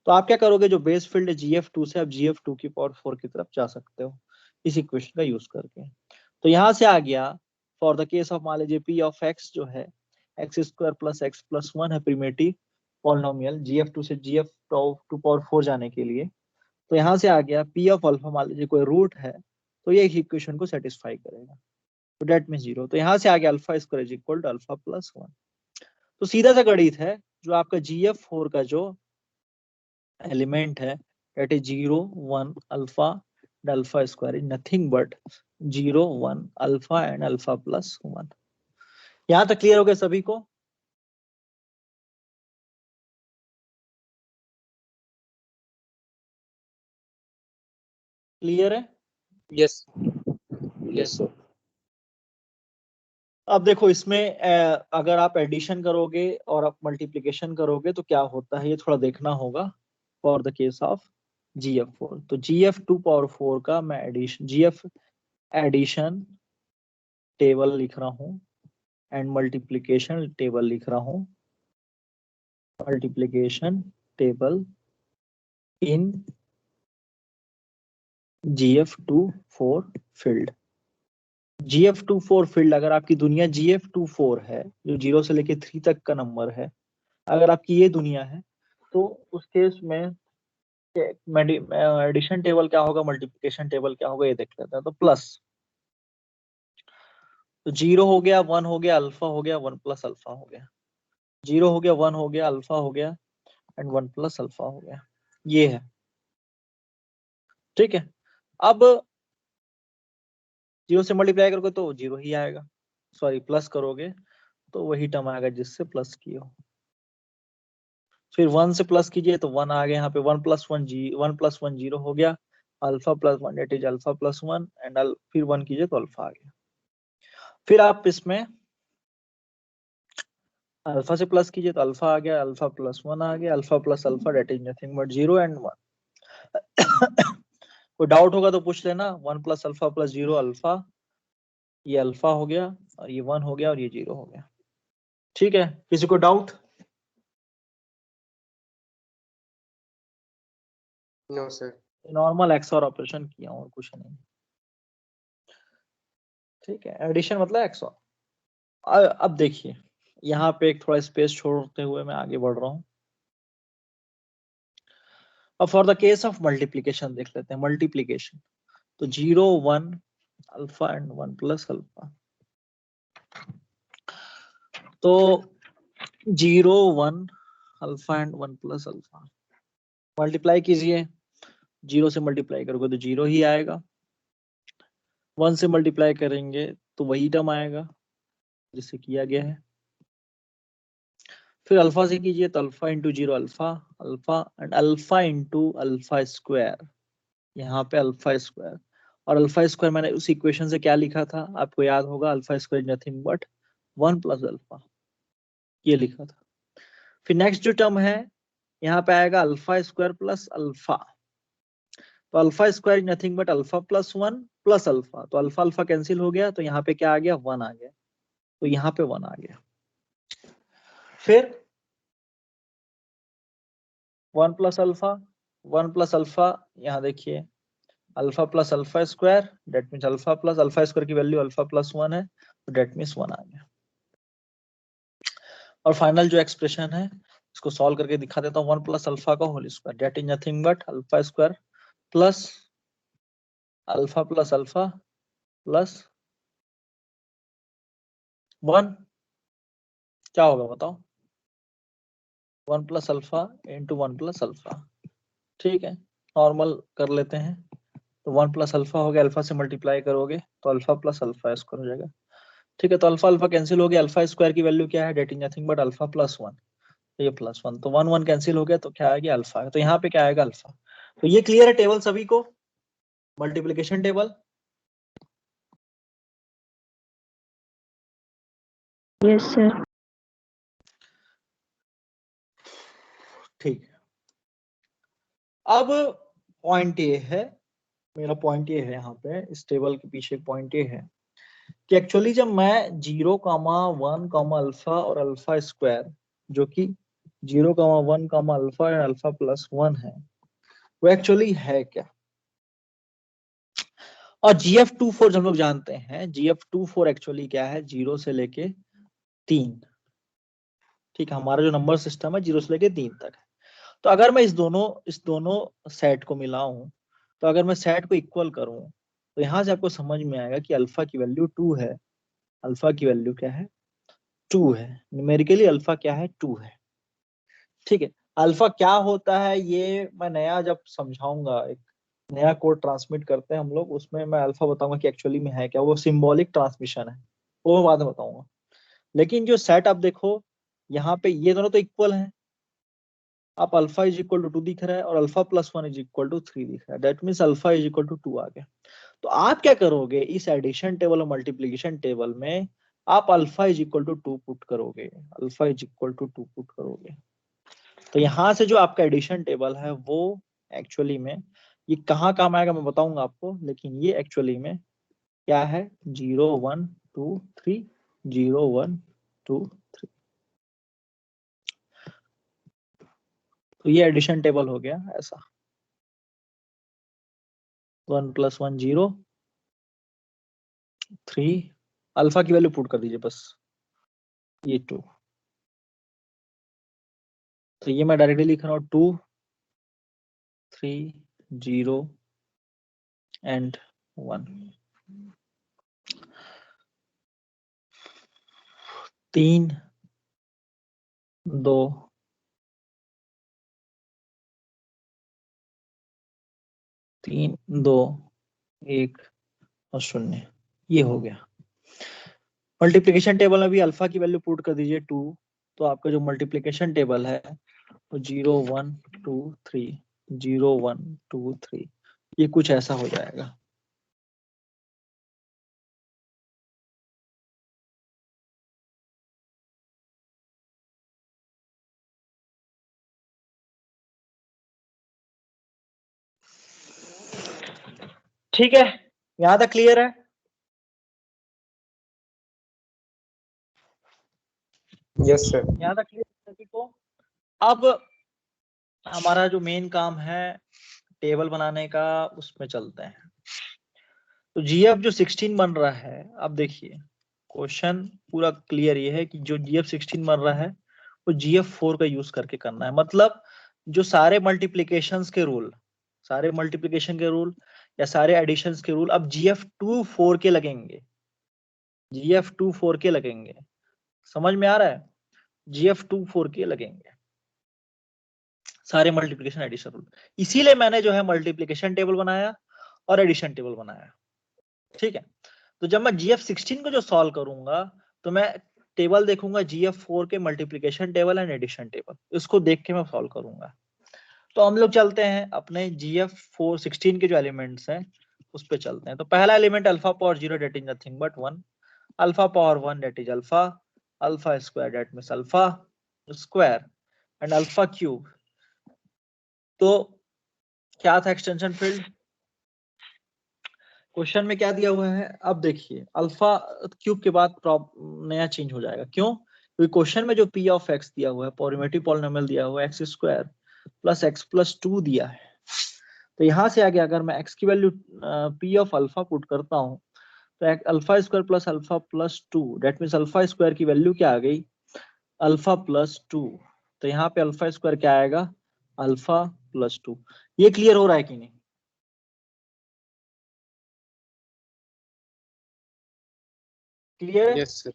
तो आप क्या करोगे, जो बेस फील्ड है GF2 से आप GF2 की पावर 4 की तरफ जा सकते हो इस इक्वेशन का यूज करके। तो यहाँ से आ गया, फॉर द केस ऑफ मान लीजिए P ऑफ x जो है x² + x + 1 है प्रिमिटिव पॉलिनोमियल GF2 से GF2 पावर 4 जाने के लिए। तो यहाँ से आ गया P ऑफ अल्फा मान लीजिए कोई रूट है तो ये इक्वेशन को सेटिस्फाई करेगा, तो डेट मीन 0। तो यहाँ से आ गया अल्फा² = अल्फा + 1। तो सीधा सा गणित है, जो आपका GF4 का जो एलिमेंट है that is 0 1 alpha and alpha square is nothing but 0 1 alpha and alpha plus 1। यहाँ तक क्लियर हो गया सभी को? क्लियर है? Yes. Yes, sir. अब देखो इसमें अगर आप एडिशन करोगे और आप मल्टीप्लिकेशन करोगे तो क्या होता है ये थोड़ा देखना होगा for the case of GF4। तो GF2 पावर 4 का मैं एडिशन GF एडिशन टेबल लिख रहा हूँ एंड मल्टीप्लिकेशन टेबल लिख रहा हूँ, मल्टीप्लिकेशन टेबल इन GF24 फील्ड। GF24 फील्ड अगर आपकी दुनिया GF24 है जो 0 से लेके 3 तक का नंबर है, अगर आपकी ये दुनिया है तो उस केस में एडिशन टेबल क्या होगा, मल्टीप्लिकेशन टेबल क्या होगा ये देख लेते हैं। तो प्लस, तो 0 हो गया, 1 हो गया, अल्फा हो गया, 1 प्लस अल्फा हो गया, 0 हो गया, 1 हो गया, अल्फा हो गया एंड 1 प्लस अल्फा हो गया, ये है। ठीक है, अब 0 से मल्टीप्लाई करोगे तो 0 ही आएगा, सॉरी प्लस करोगे तो वही टर्म आएगा जिससे प्लस किए हो। फिर 1 से प्लस कीजिए तो 1 आ गया, यहाँ पे 1 प्लस 1 0 हो गया, alpha plus 1 that is alpha plus 1 and फिर 1 कीजिए तो अल्फा आ गया। फिर आप इसमें अल्फा से प्लस कीजिए तो अल्फा आ गया, अल्फा प्लस 1 आ गया, alpha plus alpha that is nothing but 0 and 1। कोई डाउट होगा तो पूछ लेना। 1 प्लस अल्फा प्लस 0 अल्फा, ये अल्फा हो गया और ये 1 हो गया और ये 0 हो गया। ठीक है, किसी को doubt? No sir. Normal XOR operation किया हूँ, कुछ नहीं। ठीक है, एडिशन मतलब एक्सओर। अब देखिए यहाँ पे एक थोड़ा स्पेस छोड़ते हुए मैं आगे बढ़ रहा हूँ। अब for the case of multiplication देख लेते हैं। मल्टीप्लीकेशन तो 0 1 अल्फा एंड 1 प्लस अल्फा, तो 0 1 alpha and 1 plus alpha multiply कीजिए, 0 से मल्टीप्लाई करोगे तो 0 ही आएगा, 1 से मल्टीप्लाई करेंगे तो वही टर्म आएगा जिससे किया गया है। फिर अल्फा से कीजिए तो alpha into 0 alpha, alpha and alpha into alpha square, यहाँ पे अल्फा स्क्वायर। और अल्फा स्क्वायर मैंने उस इक्वेशन से क्या लिखा था आपको याद होगा, alpha square nothing but 1 plus alpha, ये लिखा था। फिर नेक्स्ट जो टर्म है यहाँ पे आएगा अल्फा स्क्वायर प्लस अल्फा, तो alpha square is nothing but alpha plus 1 plus alpha, तो अल्फा अल्फा कैंसिल हो गया तो यहाँ पे क्या आ गया 1 आ गया, तो यहाँ पे 1 आ गया। फिर 1 प्लस अल्फा, 1 प्लस अल्फा, यहाँ देखिए alpha plus alpha square that means alpha plus alpha square की वैल्यू अल्फा प्लस 1 है तो डेट मीन्स 1 आ गया। और फाइनल जो एक्सप्रेशन है इसको सॉल्व करके दिखा देता हूँ। 1 प्लस अल्फा का whole square that is nothing but alpha square plus alpha plus alpha plus 1, क्या होगा बताओ? 1 plus alpha into 1 plus alpha. ठीक है, नॉर्मल कर लेते हैं तो 1 प्लस अल्फा हो गया, अल्फा से मल्टीप्लाई करोगे तो अल्फा प्लस अल्फा स्क्वायर हो जाएगा। ठीक है, तो अल्फा अल्फा कैंसिल हो गया, अल्फा स्क्वायर की वैल्यू क्या है that is nothing but alpha plus 1, ये प्लस 1, तो 1 1 कैंसिल हो गया तो क्या आएगा अल्फा, तो यहाँ पे क्या आएगा अल्फा। तो ये क्लियर है टेबल सभी को, मल्टीप्लिकेशन टेबल? Yes sir. ठीक है, अब पॉइंट ये है, मेरा पॉइंट ये है यहाँ पे इस टेबल के पीछे पॉइंट ये है कि एक्चुअली जब मैं 0 1 अल्फा और अल्फा स्क्वायर जो कि 0 1 अल्फा और अल्फा प्लस 1 है वो एक्चुअली है क्या। और GF24 जो हम लोग जानते हैं GF24 एक्चुअली क्या है, 0 से लेके 3। ठीक है, हमारा जो नंबर सिस्टम है 0 से लेके 3 तक है। तो अगर मैं इस दोनों सेट को मिलाऊं, तो अगर मैं सेट को इक्वल करूं तो यहां से आपको समझ में आएगा कि अल्फा की वैल्यू 2 है, अल्फा की वैल्यू क्या है 2 है, न्यूमेरिकली अल्फा क्या है 2 है। ठीक है, अल्फा क्या होता है ये मैं नया जब समझाऊंगा, एक नया कोड ट्रांसमिट करते हैं हम लोग उसमें मैं अल्फा बताऊंगा कि एक्चुअली में है क्या, वो सिंबॉलिक ट्रांसमिशन है वो मैं बाद में बताऊंगा। लेकिन जो सेट आप देखो यहाँ पे ये दोनों तो इक्वल हैं, आप अल्फा इज इक्वल टू 2 दिख रहा है और alpha plus 1 is equal to 3 दिख रहा है, that means alpha is equal to 2 आ गया। तो आप क्या करोगे इस एडिशन टेबल और मल्टीप्लीकेशन टेबल में आप alpha is equal to 2 put करोगे, alpha is equal to 2 put करोगे, तो यहाँ से जो आपका एडिशन टेबल है वो एक्चुअली में ये कहाँ काम आएगा मैं बताऊंगा आपको, लेकिन ये एक्चुअली में क्या है 0 1 2 3 0 1 2 3, तो ये एडिशन टेबल हो गया ऐसा 1 + 1 0 3, अल्फा की वैल्यू पुट कर दीजिए बस, ये 2, तो ये मैं डायरेक्टली लिख रहा हूँ 2 3 0 एंड 1, 3 2 3 2 1 और 0, ये हो गया। मल्टीप्लिकेशन टेबल में भी अल्फा की वैल्यू पुट कर दीजिए 2, तो आपका जो मल्टीप्लिकेशन टेबल है वो 0 1 2 3 0 1 2 3, ये कुछ ऐसा हो जाएगा। ठीक है, यहां तक क्लियर है? Yes sir. यहां तक क्लियर है सभी को? अब हमारा जो मेन काम है टेबल बनाने का, उसमें चलते हैं। तो जीएफ जो 16 बन रहा है, अब देखिए क्वेश्चन पूरा क्लियर ये है कि जो जीएफ 16 बन रहा है वो जीएफ 4 का यूज करके करना है। मतलब जो सारे मल्टीप्लिकेशंस के रूल, सारे मल्टीप्लिकेशन के रूल या सारे एडिशंस के रूल अब जीएफ 2 4 के लगेंगे, जीएफ 2 4 के लगेंगे। समझ में आ रहा है? जीएफ 2 4 के लगेंगे सारे मल्टीप्लिकेशन एडिशन रूल। इसीलिए मैंने जो है मल्टीप्लिकेशन टेबल बनाया और एडिशन टेबल बनाया। ठीक है, तो जब मैं जीएफ 16 को जो सॉल्व करूंगा तो मैं टेबल देखूंगा जीएफ 4 के multiplication table and addition table, इसको देख के मैं सॉल्व करूंगा। तो हम लोग चलते हैं अपने जीएफ 4 16 के जो एलिमेंट्स हैं उस पे चलते हैं। तो पहला element alpha power 0 that is nothing but 1, alpha power 1 that is alpha, alpha square that means alpha square and alpha cube. तो क्या था एक्सटेंशन फील्ड, क्वेश्चन में क्या दिया हुआ है? अब देखिए अल्फा क्यूब के बाद नया चेंज हो जाएगा, क्यों? क्योंकि क्वेश्चन में जो पी ऑफ एक्स दिया हुआ है, पॉलिमेट्रिक पॉलिनोमियल दिया हुआ है x square plus x plus 2 दिया है। तो यहां से आगे अगर मैं एक्स की value P of alpha put करता हूं तो alpha square plus alpha plus 2 that means alpha square की वैल्यू क्या आ गई? Alpha plus 2। तो यहाँ पे अल्फा स्क्वायर क्या आएगा? Alpha plus 2। ये क्लियर हो रहा है कि नहीं? क्लियर है? Yes sir.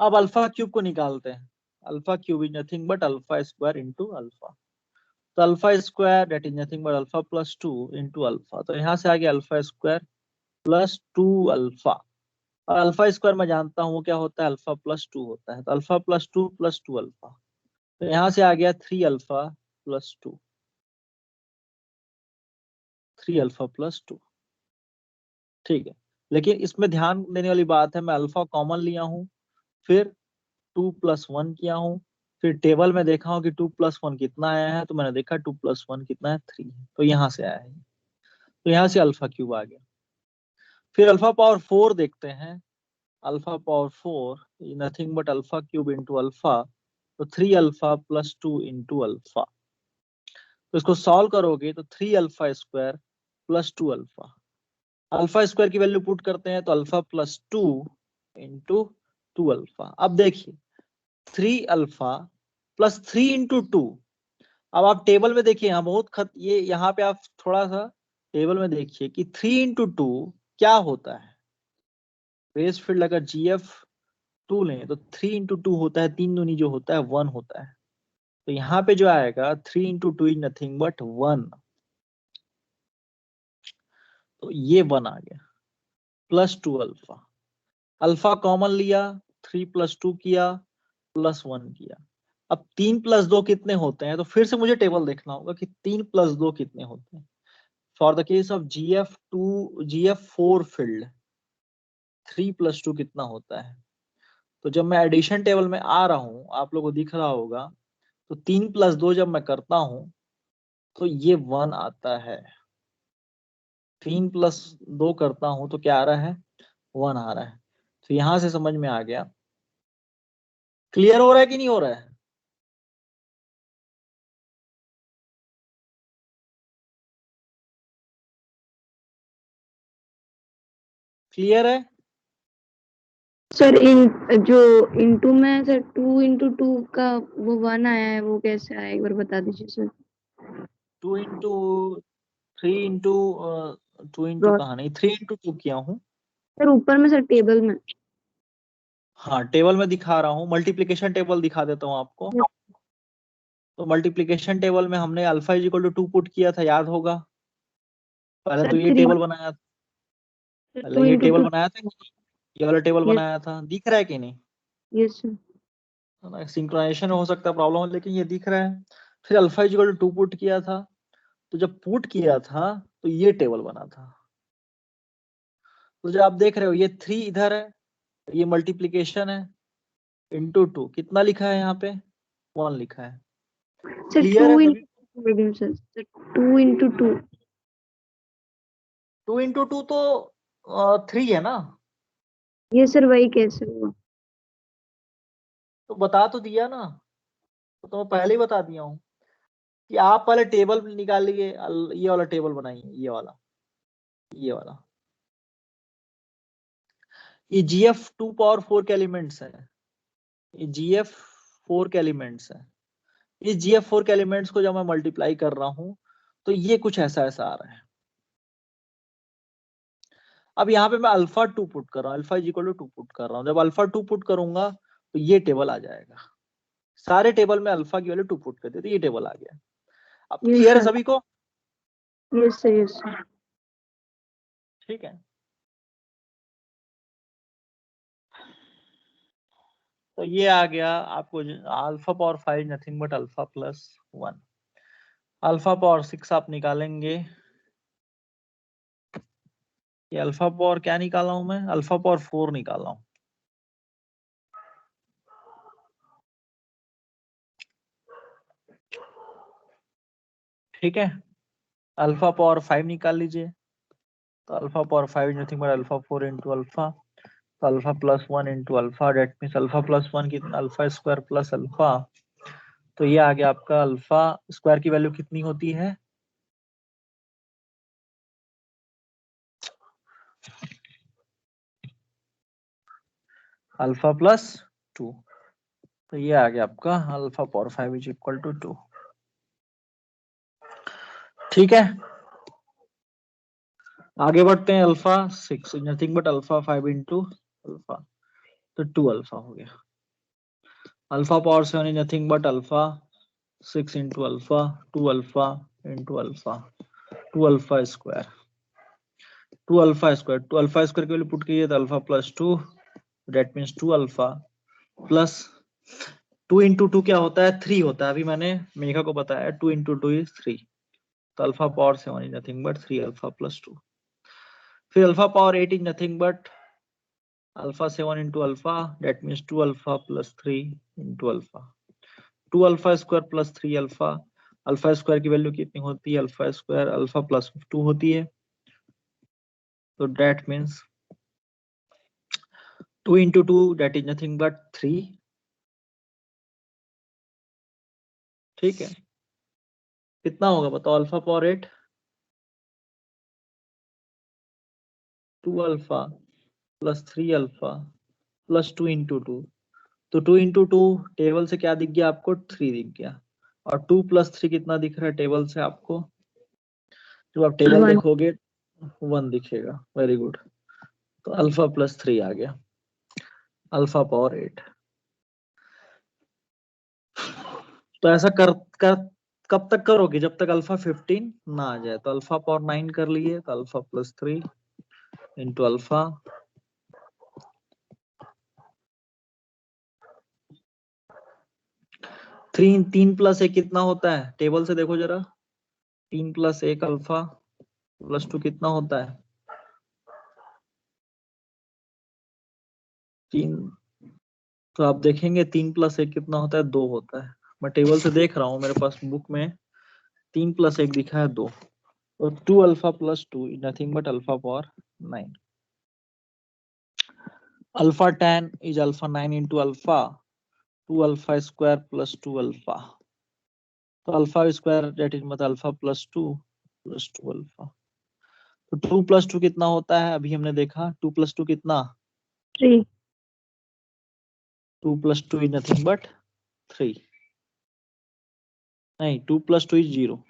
अब अल्फा क्यूब को निकालते हैं। Alpha cube is nothing but alpha square into alpha, तो alpha square that is nothing but alpha plus 2 into alpha. तो यहाँ से आ गया अल्फा स्क्वायर प्लस 2 अल्फा, और अल्फा स्क्वायर मैं जानता हूँ क्या होता है? अल्फा प्लस 2 होता है। तो अल्फा प्लस 2 प्लस 2 अल्फा, तो यहाँ से आ गया 3 अल्फा प्लस 2, 3 अल्फा प्लस 2। ठीक है, लेकिन इसमें ध्यान देने वाली बात है मैं अल्फा कॉमन लिया हूँ, फिर 2 + 1 किया हूँ, फिर टेबल में देखा हूँ कि 2 + 1 कितना आया है, तो मैंने देखा 2 + 1 कितना है? 3 है, तो यहाँ से आया है, तो यहाँ से अल्फा क्यूब आ गया। फिर अल्फा पावर 4 देखते हैं, alpha power 4 is nothing but alpha cube into alpha, तो 3 अल्फा प्लस 2 इंटू अल्फा। तो इसको सॉल्व करोगे तो 3 alpha square plus 2 alpha, alpha square की वैल्यू पुट करते हैं तो अल्फा प्लस 2 इंटू 2 अल्फा। अब देखिए 3 अल्फा प्लस 3 इंटू 2। अब आप टेबल में देखिए, यहाँ बहुत ये यहाँ पे आप थोड़ा सा टेबल में देखिए कि 3 इंटू 2 क्या होता है? बेस फील्ड अगर जीएफ 2 लें तो 3 इंटू 2 होता है, 3 दूनी जो होता है 1 होता है। तो यहाँ पे जो आएगा 3 इंटू 2 इज नथिंग बट 1, तो ये 1 आ गया प्लस 2 अल्फा, अल्फा कॉमन लिया, 3 + 2 किया प्लस 1 किया। अब 3 + 2 कितने होते हैं? तो फिर से मुझे टेबल देखना होगा कि 3 + 2 कितने होते हैं। For the case of GF 4 field 3 + 2 कितना होता है? तो जब मैं एडिशन टेबल में आ रहा हूं, आप लोगों को दिख रहा होगा, तो 3 + 2 जब मैं करता हूं तो ये 1 आता है। 3 + 2 करता हूं तो क्या आ रहा है? 1 आ रहा है। तो यहां से समझ में आ गया। क्लियर हो रहा है कि नहीं हो रहा है? क्लियर है? सर इन जो इनटू में सर 2 × 2 का वो 1 आया है, वो कैसे आया एक बार बता दीजिए सर। 2 × 3 × 2 × कहाँ नहीं, 3 × 2 किया हूँ। सर ऊपर में सर टेबल में। हाँ, टेबल में दिखा रहा हूँ, मल्टीप्लिकेशन टेबल दिखा देता हूँ आपको। तो मल्टीप्लिकेशन टेबल में हमने अल्फा = 2 पुट किया था, याद होगा। पहले सर तो ये 3 टेबल बनाया था, 2 × 2। ये वाला टेबल यस बनाया था, दिख रहा है कि नहीं? Yes sir. सिंक्रोनाइजेशन हो सकता है प्रॉब्लम, लेकिन ये दिख रहा है। फिर अल्फा = 2 पुट किया था, तो जब पुट किया था तो ये टेबल बना था। तो जो आप देख रहे हो, ये 3 इधर है, ये मल्टीप्लिकेशन है, इंटू 2 कितना लिखा है यहाँ पे? 1 लिखा है। सर क्लियर 2 है सभी? × सर 2 × 2। 2 × 2 तो 3 है ना? ये सर वही कैसे हुआ? तो बता तो दिया ना, तो मैं पहले ही बता दिया हूँ कि आप पहले टेबल निकालिए, ये वाला टेबल बनाइए, ये वाला। ये GF 2 × 4 के एलिमेंट्स है, ये GF 4 के एलिमेंट्स है। इस GF 4 के एलिमेंट्स को जब मैं मल्टीप्लाई कर रहा हूं तो ये कुछ ऐसा ऐसा आ रहा है। अब यहाँ पे मैं अल्फा 2 पुट कर रहा हूँ, अल्फा = 2 पुट कर रहा हूँ। जब अल्फा 2 पुट करूंगा तो ये टेबल आ जाएगा। सारे टेबल में अल्फा की वैल्यू 2 पुट कर दी तो ये टेबल आ गया। अब यस क्लियर है सर। सभी को? Yes sir yes sir. ठीक है, तो ये आ गया आपको। Alpha power 5 nothing but alpha + 1। Alpha power 6 आप निकालेंगे। ये अल्फा पावर क्या निकाला हूं मैं? अल्फा पावर 4 निकाला हूं। ठीक है, अल्फा पावर 5 निकाल लीजिए। तो alpha power 5 nothing but alpha 4 × alpha, तो alpha +1 × alpha, that means alpha +1 कितना? Alpha square plus alpha. तो ये आ गया आपका। अल्फा स्क्वायर की वैल्यू कितनी होती है? अल्फा +2। तो ये आ गया आपका अल्फा पावर 5 = 2। ठीक है, आगे बढ़ते हैं। Alpha 6 nothing but alpha 5 × alpha, तो 2 अल्फा हो गया। Alpha power 7 nothing but alpha 6 × alpha, 2 alpha × alpha, 2 alpha square, 2 alpha square, 2 alpha square की वैल्यू पुट कीजिए तो alpha +2, that means 2 alpha plus 2 × 2 क्या होता है? 3 होता है। अभी मैंने मेघा को बताया 2 × 2 = 3। तो alpha power 7 is nothing but 3 alpha +2। फिर alpha power 8 is nothing but alpha 7 × alpha, that means 2 alpha + 3 × alpha, 2 alpha square plus 3 alpha. Alpha square की वैल्यू कितनी होती है? अल्फा स्क्वायर अल्फा +2 होती है। तो that means 2 × 2 that is nothing but 3। ठीक है, कितना होगा बताओ? Alpha power 8, 2 alpha plus 3 alpha plus 2 × 2। तो 2 × 2 टेबल से क्या दिख गया आपको? 3 दिख गया। और 2 + 3 कितना दिख रहा है टेबल से आपको? जब आप टेबल 1। देखोगे 1 दिखेगा। Very good. तो अल्फा +3 आ गया, अल्फा पावर 8। तो ऐसा कर कब तक करोगे? जब तक अल्फा 15 ना आ जाए। तो अल्फा पावर 9 कर लिए, तो अल्फा +3 × अल्फा, तीन 3 + 1 कितना होता है? टेबल से देखो जरा, 3 + 1 अल्फा +2 कितना होता है? 3, तो आप देखेंगे 3 + 1 कितना होता है, 2 होता है। मैं टेबल से देख रहा हूँ, मेरे पास बुक में 3 + 1 दिखा है 2, तो 2 alpha + 2 is nothing but alpha power 9। Alpha 10 is alpha 9 into alpha, 2 alpha square + 2 alpha, तो अल्फा स्क्वायर दैट इज मतलब अल्फा + 2 + 2 अल्फा। तो 2 + 2 कितना होता है, अभी हमने देखा 2 + 2 कितना, 3। 2 + 2 इज नथिंग बट 3, नहीं 2 + 2 is 0,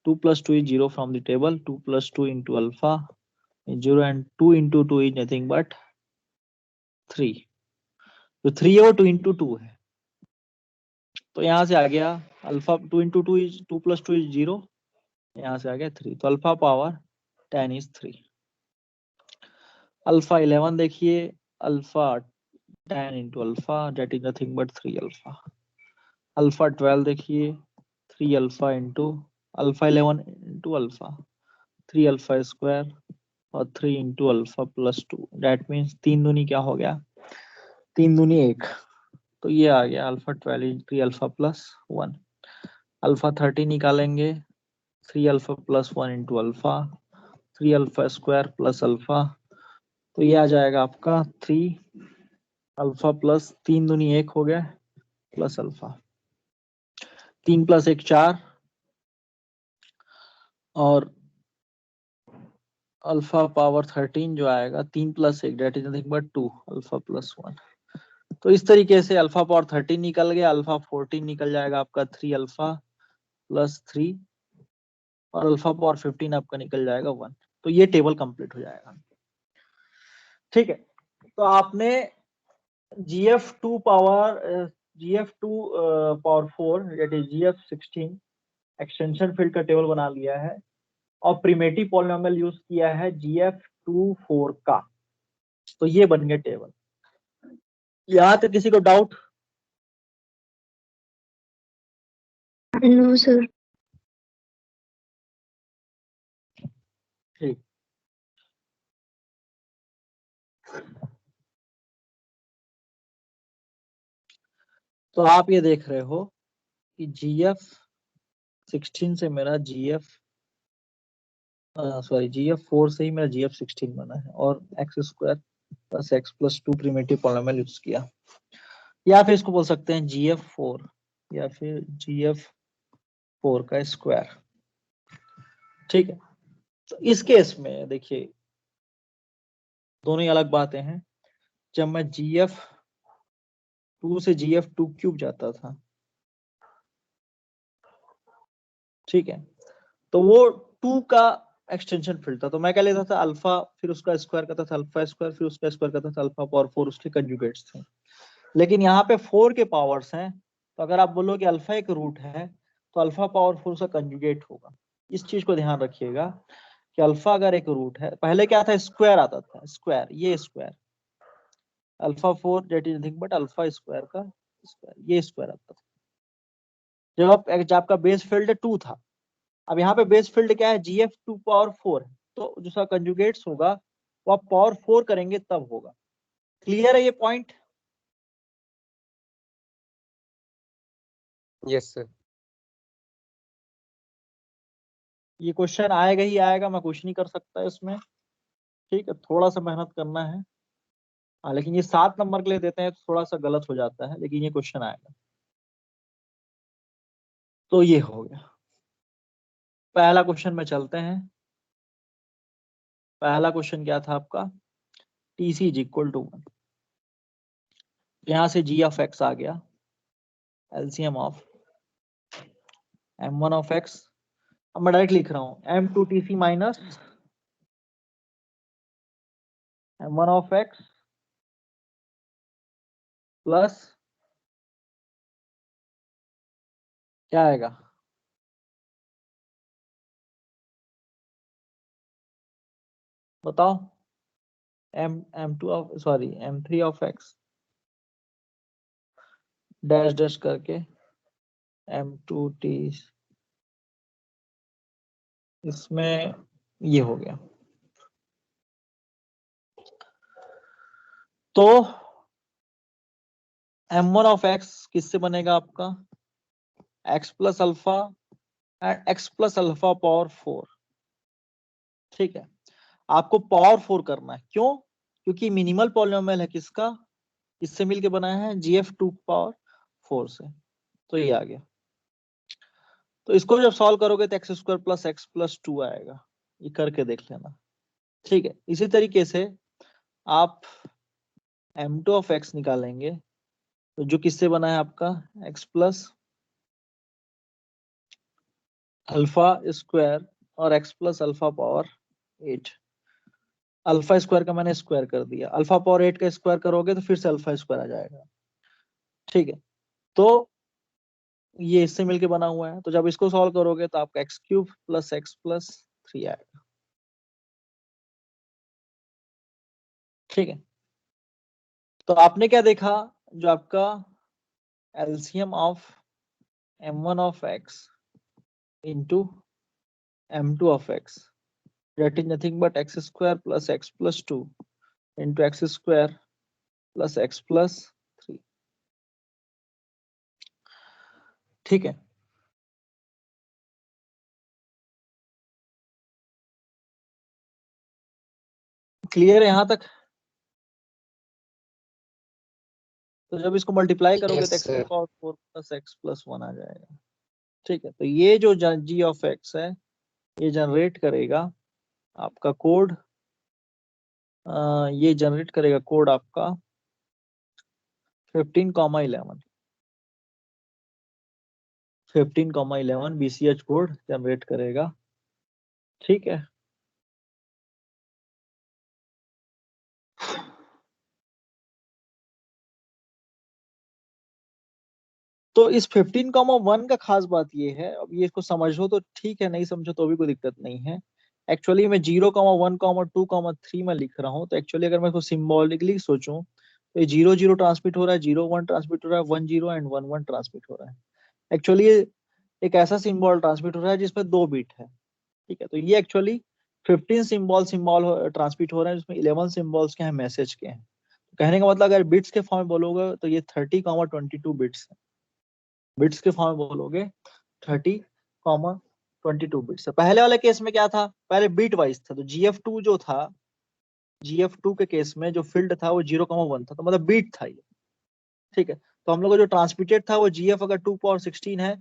2 + 2 is 0 from the table, 2 + 2 into alpha is 0 and 2 into 2 is nothing but 3, तो 3 है वो 2 into 2 है, तो यहाँ से आ गया अल्फा 2 into 2 is 2 + 2 is 0, यहाँ से आ गया 3, तो अल्फा पावर 10 is 3। अल्फा 11 देखिए, alpha 10 into alpha that is nothing but 3 alpha. Alpha 12 देखिए, 3 alpha into alpha 11 into alpha, 3 alpha square और 3 इंटू अल्फा + 2, दैट मीन्स 3 दूनी क्या हो गया, 3 दूनी 1, तो ये आ गया अल्फा 12 इंटू 3 अल्फा + 1। अल्फा 30 निकालेंगे, 3 alpha + 1 into alpha, 3 alpha square plus alpha, तो ये आ जाएगा आपका 3 अल्फा प्लस 3 दूनी 1 हो गया प्लस अल्फा, 3 + 1 4 और अल्फा पावर 13 जो आएगा 3 + 1 that is nothing but 2 alpha + 1। तो इस तरीके से अल्फा पावर 13 निकल गया, अल्फा 14 निकल जाएगा आपका 3 अल्फा + 3 और अल्फा पावर 15 आपका निकल जाएगा 1। तो ये टेबल कंप्लीट हो जाएगा। ठीक है, तो आपने GF2 power GF2 power 4 that is GF16 extension field का टेबल बना लिया है और प्रिमेटिव पॉलिनोमियल यूज किया है GF24 का, तो ये बन गया टेबल। यहाँ तक किसी को डाउट? No sir. ठीक, तो आप ये देख रहे हो कि GF16 से मेरा GF4 से ही मेरा GF16 बना है और x² + x + 2 primitive polynomial use किया, या फिर इसको बोल सकते हैं GF4 या फिर GF4 का स्क्वायर। ठीक है, तो इस केस में देखिए दोनों ही अलग बातें हैं। जब मैं GF2 से GF2³ जाता था, ठीक है, तो वो 2 का एक्सटेंशन फील्ड था, तो मैं क्या लेता था अल्फा, फिर उसका स्क्वायर करता था अल्फा स्क्वायर, फिर उसका स्क्वायर करता था अल्फा पावर 4, उसके कंजुगेट्स थे। लेकिन यहाँ पे 4 के पावर्स हैं, तो अगर आप बोलो कि अल्फा एक रूट है तो अल्फा पावर 4 उसका कंजुगेट होगा। इस चीज को ध्यान रखिएगा कि अल्फा अगर एक रूट है, पहले क्या था स्क्वायर आता था, स्क्वायर, ये square alpha 4 that is nothing but alpha square का स्क्वायर, ये स्क्वायर आता था जब आपका बेस फील्ड 2 था। अब यहाँ पे बेस फील्ड क्या है, GF2 पावर 4 है, तो जो सा कंजुगेट्स होगा वो आप पावर 4 करेंगे तब होगा। क्लियर है ये पॉइंट? Yes sir. ये क्वेश्चन आएगा ही आएगा, मैं कुछ नहीं कर सकता इसमें। ठीक है, थोड़ा सा मेहनत करना है। हाँ, लेकिन ये 7 नंबर के लिए देते हैं तो थोड़ा सा गलत हो जाता है, लेकिन ये क्वेश्चन आएगा। तो ये हो गया पहला क्वेश्चन में। चलते हैं, पहला क्वेश्चन क्या था आपका, TC = 1। यहाँ से g(x) आ गया, LCM of m1 of x, अब मैं डायरेक्ट लिख रहा हूँ m2TC minus m1 of x plus क्या आएगा, बताओ, m3 of x dash dash करके m2t, इसमें ये हो गया। तो m1 ऑफ x किससे बनेगा आपका x plus alpha and x plus alpha power 4। ठीक है, आपको पावर 4 करना है, क्यों? क्योंकि मिनिमल पॉलिनोमियल है किसका, इससे मिलके बनाया है gf2 पावर 4 से। तो ये आ गया। तो इसको जब सॉल्व करोगे तो x square plus x plus 2 आएगा, ये करके देख लेना। ठीक है, इसी तरीके से आप m2 ऑफ x निकालेंगे, तो जो किससे बना है आपका x प्लस अल्फा स्क्वायर और x plus alpha power 8। Alpha square का मैंने स्क्वायर कर दिया, अल्फा पावर 8 का स्क्वायर करोगे तो फिर से अल्फा स्क्वायर आ जाएगा। ठीक है, तो ये इससे मिलके बना हुआ है, तो जब इसको सॉल्व करोगे तो आपका x cube plus x plus 3 आएगा। ठीक है, तो आपने क्या देखा, जो आपका LCM of m1 of x into m2 of x, that is nothing but x square plus x plus 2 into x square plus x plus 3। ठीक है, क्लियर है यहाँ तक? तो जब इसको मल्टीप्लाई करोगे तो Yes, x की sir. Power 4 plus x plus 1 आ जाएगा। ठीक है, तो ये जो g ऑफ x है ये जनरेट करेगा आपका कोड, ये जनरेट करेगा कोड आपका 15,11 15,11 BCH कोड जनरेट करेगा। ठीक है, तो इस 15,1 का खास बात ये है, अब ये इसको समझो तो ठीक है, नहीं समझो तो भी कोई दिक्कत नहीं है। एक्चुअली मैं 0,1,2,3 में लिख रहा हूँ, तो एक्चुअली अगर मैं इसको सिंबॉलिकली सोचूं तो ये 0,0 ट्रांसमिट हो रहा है, 0,1 ट्रांसमिट हो रहा है, 1,0 एंड 1,1 ट्रांसमिट हो रहा है। एक्चुअली ये एक ऐसा सिंबल ट्रांसमिट हो रहा है जिसमें 2 बिट है। ठीक है, तो ये एक्चुअली 15 सिंबल ट्रांसमिट हो रहे हैं, जिसमें 11 सिंबल्स के हैं, मैसेज के हैं। तो कहने का मतलब अगर बिट्स के फॉर्म में बोलोगे तो ये 30,22 बिट्स है। बिट्स के फॉर्म में बोलोगे 30,22 बिट्स है। पहले वाले केस में क्या था, पहले बिट वाइज था, तो GF2 जो था, GF2 के केस में जो फील्ड था वो 0,1 था, तो मतलब बिट था ये। ठीक है, तो हम लोग को जो ट्रांसमिटेड था वो GF अगर 2 पावर 16 है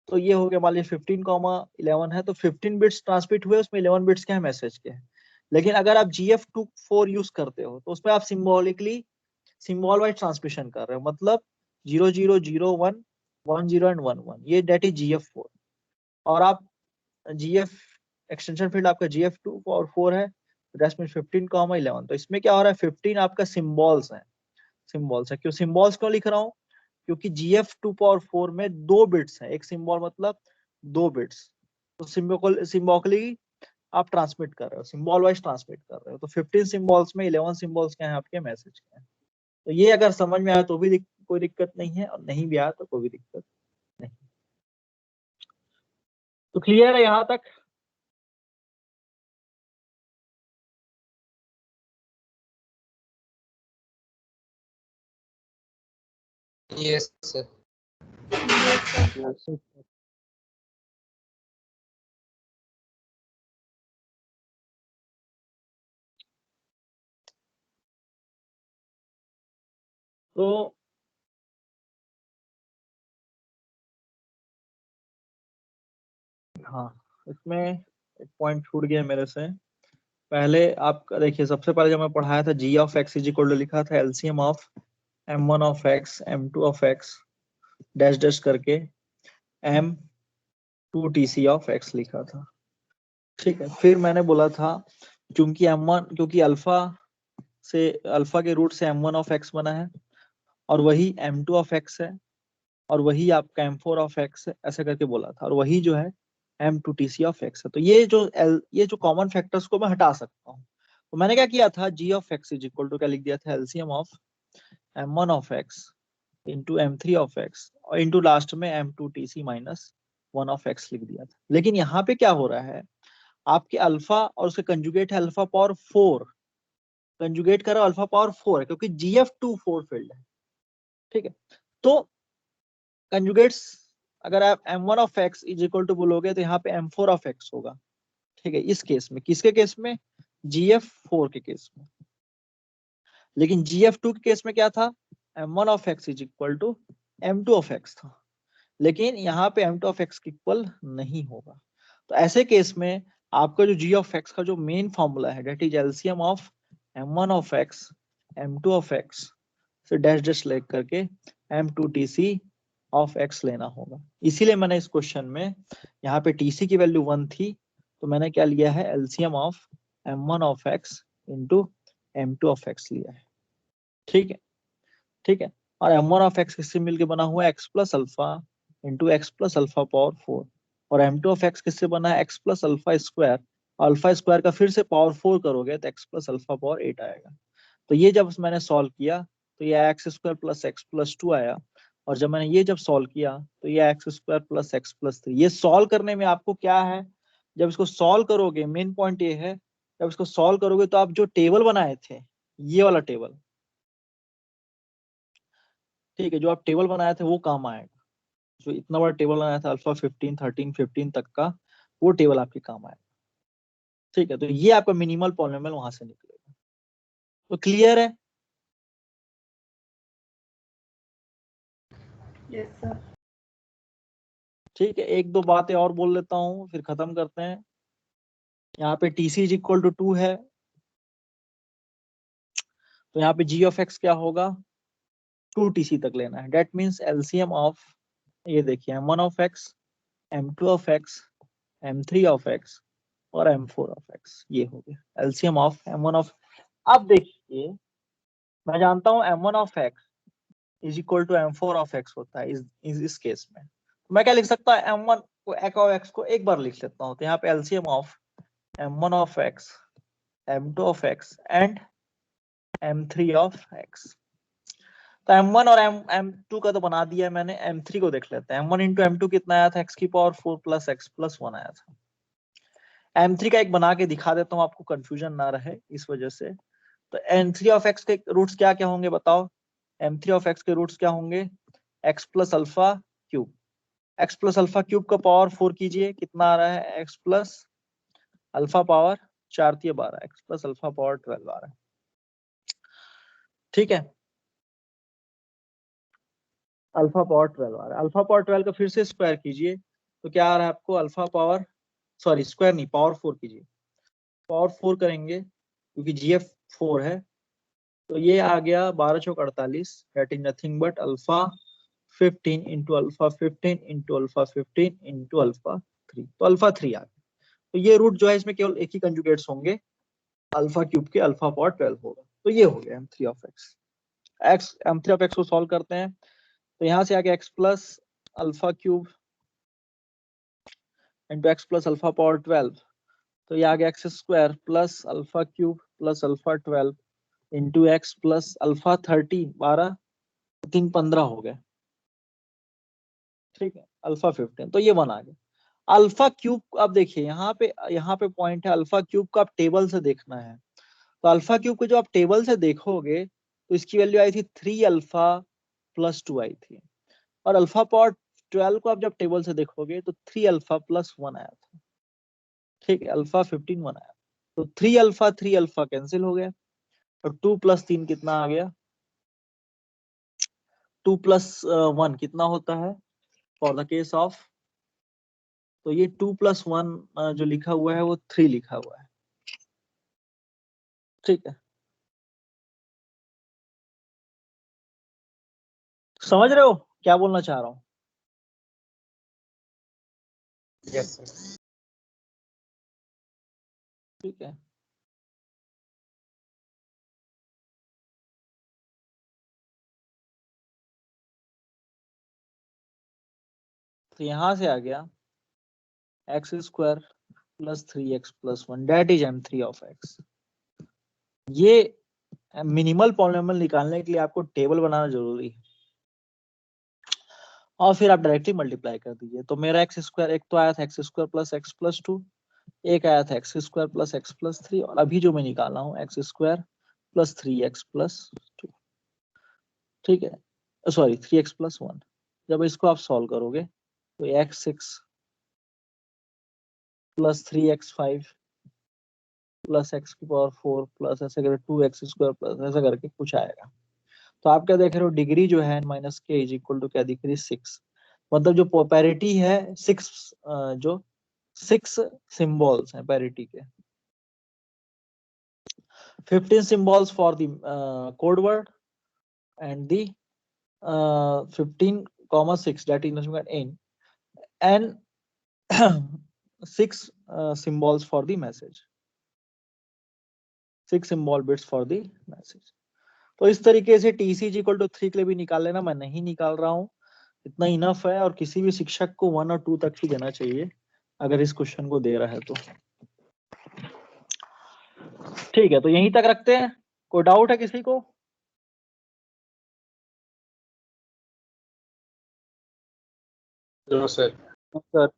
तो ये हो गया मान लीजिए 15,11 है, तो 15 बिट्स ट्रांसमिट हुए, उसमें 11 बिट्स के हैं, मैसेज के हैं। लेकिन अगर आप GF24 यूज करते हो तो उसमें आप सिंबॉलिकली सिंबल वाइज ट्रांसमिशन कर रहे हो, मतलब 0001 10 एंड 11, ये डेट इज GF4। और आप GF एक्सटेंशन फील्ड आपका GF2 और 4 है, रेस्ट में 15,11। तो इसमें क्या हो रहा है, 15 आपका सिंबल्स है, सिंबल्स है। क्यों सिंबल्स क्यों लिख रहा हूँ, क्योंकि GF2 पावर 4 में 2 बिट्स है, एक सिंबल मतलब 2 बिट्स, तो सिंबॉलिकली आप ट्रांसमिट कर रहे हो, सिंबल वाइज ट्रांसमिट कर रहे हो। तो 15 सिंबल्स में 11 सिंबल्स क्या है आपके, मैसेज के हैं। तो ये अगर समझ में आया तो भी कोई दिक्कत नहीं है, और नहीं भी आया तो कोई भी दिक्कत नहीं। तो क्लियर है यहाँ तक? Yes, sir. तो हाँ, इसमें एक पॉइंट छूट गया मेरे से। पहले आपका देखिए, सबसे पहले जब मैं पढ़ाया था g of x is equal to, लिखा था LCM of m1 of x m2 of x dash dash करके m2 tc ऑफ x लिखा था। ठीक है, फिर मैंने बोला था क्योंकि अल्फा के रूट से m1 ऑफ x बना है, और वही m2 ऑफ x है, और वही आपका m4 ऑफ x है, ऐसे करके बोला था, और वही जो है m2 tc ऑफ x है। तो ये जो कॉमन फैक्टर्स को मैं हटा सकता हूँ। तो मैंने क्या किया था, g of x is equal to क्या लिख दिया था, LCM of m1 of x into m3 of x और इंटू लास्ट में m2 tc minus 1 of x लिख दिया था। लेकिन यहाँ पे क्या हो रहा है, आपके अल्फा और उसके कंजुगेट है अल्फा पावर 4, कंजुगेट कर रहा हूं अल्फा पावर 4 है क्योंकि GF2 4 फील्ड है, ठीक है। तो कंजुगेट्स अगर आप m1 of x is equal to बोलोगे तो यहाँ पे m4 ऑफ x होगा, ठीक है। इस केस में, किसके केस में? GF4 के केस में। लेकिन GF2 के केस में क्या था? m1 of x is equal to m2 of x था, लेकिन यहाँ पे m2 ऑफ x इक्वल नहीं होगा। तो ऐसे केस में आपका जो g ऑफ x का जो मेन फॉर्मूला है that is LCM of m1 of x m2 of x से डैश डैश लेग करके m2 tc ऑफ x लेना होगा। इसीलिए मैंने इस क्वेश्चन में यहाँ पे tc की वैल्यू 1 थी, तो मैंने क्या लिया है? LCM of m1 of x into m2 of x लिया है, ठीक है, ठीक है। और m1 ऑफ x किससे मिलके बना हुआ है? x plus alpha into x plus alpha power 4, और m2 ऑफ x किससे बना है? x plus alpha square, alpha square का फिर से पावर 4 करोगे तो x प्लस अल्फा पावर 8 आएगा। तो ये जब मैंने सॉल्व किया तो ये x square plus x plus 2 आया, और जब मैंने ये जब सॉल्व किया तो ये x square plus x plus 3। ये सॉल्व करने में आपको क्या है, जब इसको सॉल्व करोगे, मेन पॉइंट ये है, जब इसको सॉल्व करोगे तो आप जो टेबल बनाए थे, ये वाला टेबल, ठीक है, जो आप टेबल बनाए थे वो काम आएगा। जो इतना बड़ा टेबल बनाया था अल्फा 15 13 15 तक का, वो टेबल आपके काम आएगा, ठीक है। तो ये आपका मिनिमल पॉलिनोमियल वहां से निकलेगा। तो क्लियर है? Yes sir. ठीक है, एक दो बातें और बोल लेता हूँ फिर खत्म करते हैं। यहाँ पे TC इज इक्वल टू 2 है, तो यहाँ पे G ऑफ x क्या होगा? 2TC तक लेना है। डेट मीन्स एलसीएम ऑफ, ये देखिए, m1 of x, m2 of x, m3 of x और m4 ऑफ x, ये हो गया एलसीएम ऑफ m1 ऑफ। अब देखिए, मैं जानता हूँ m1 of x is equal to m4 of x होता है इस केस में। तो मैं क्या लिख सकता हूँ? m1 को x को एक बार लिख लेता हूँ, तो यहाँ पे LCM of m1 of x, m2 of x and m3 of x। तो m1 और m2 का तो बना दिया मैंने, m3 को देख लेते हैं। m1 इंटू m2 कितना आया था? x की पावर 4 प्लस x प्लस 1 आया था। m3 का एक बना के दिखा देता हूँ, आपको कंफ्यूजन ना रहे इस वजह से। तो m3 ऑफ x के रूट्स क्या क्या होंगे बताओ? m3 ऑफ x के रूट्स क्या होंगे? x plus alpha cube, x plus alpha cube का पावर 4 कीजिए, कितना आ रहा है? x plus alpha power 4 × 12, x plus alpha power 12 आ रहा है, ठीक है। अल्फा पावर 12 आ रहा है, अल्फा पावर 12 का फिर से स्क्वायर कीजिए, तो क्या आ रहा है आपको? अल्फा पावर, सॉरी स्क्वायर नहीं, पावर 4 कीजिए, पावर 4 करेंगे क्योंकि GF 4 है, तो ये आ गया 12 चौक 48, that is nothing but alpha 15 into alpha 15 into alpha 15 into alpha 3, तो अल्फा 3 आ गया। तो ये रूट जो है इसमें केवल एक ही कंजुगेट्स होंगे, अल्फा क्यूब के अल्फा पावर 12 होगा। तो ये हो गया m3 of x। m3 of x को सॉल्व करते हैं, तो यहाँ से आगे x plus alpha cube into x plus alpha power 12, तो ये आ गया x square plus alpha cube plus alpha 12 into x plus alpha 13, 12 3 15 हो गए, ठीक है, अल्फा 15, तो ये 1 आ गया। अल्फा क्यूब, अब देखिए यहाँ पे पॉइंट है, अल्फा क्यूब का आप टेबल से देखना है। तो अल्फा क्यूब को जो आप टेबल से देखोगे तो इसकी वैल्यू आई थी 3 अल्फा प्लस 2 आई थी, और अल्फा पावर 12 को आप जब टेबल से देखोगे तो 3 अल्फा प्लस 1 आया था, ठीक है, अल्फा 15 1 आया, तो 3 अल्फा कैंसिल हो गया, और 2 प्लस 3 कितना आ गया? 2 प्लस 1 कितना होता है फॉर द केस ऑफ? तो ये 2 प्लस 1 जो लिखा हुआ है वो 3 लिखा हुआ है, ठीक है। समझ रहे हो क्या बोलना चाह रहा हूँ? Yes sir. ठीक है, तो यहां से आ गया x square plus 3x plus 1, that is m3 of x। ये मिनिमल पॉलिनोमियल निकालने के लिए आपको टेबल बनाना जरूरी है, और फिर आप डायरेक्टली मल्टीप्लाई कर दीजिए। तो मेरा एक्स स्क्वायर, एक तो आया था x square plus x plus 2, एक आया था x square plus x plus 3, और अभी जो मैं निकाला हूँ x square plus 3x plus 2, ठीक है, सॉरी 3x प्लस 1। जब इसको आप सॉल्व करोगे तो x6 plus 3x5 plus x की पावर 4 प्लस ऐसे करके 2x स्क्वायर प्लस ऐसा करके कुछ आएगा। तो आप क्या देख रहे हो, डिग्री जो है माइनस के इज इक्वल टू क्या दिख रही है 6, मतलब जो पैरिटी है 6, जो 6 सिंबल्स हैं पैरिटी के, 15 symbols for the code word and the 15,6 that is nothing but n, and 6 symbols for the message, 6 symbol bits for the message। तो इस तरीके से टीसी इक्वल टू 3 के लिए भी निकाल लेना, मैं नहीं निकाल रहा हूँ, इतना इनफ है। और किसी भी शिक्षक को 1 और 2 तक ही देना चाहिए अगर इस क्वेश्चन को दे रहा है तो। ठीक है, तो यहीं तक रखते हैं। कोई डाउट है किसी को? No sir. सर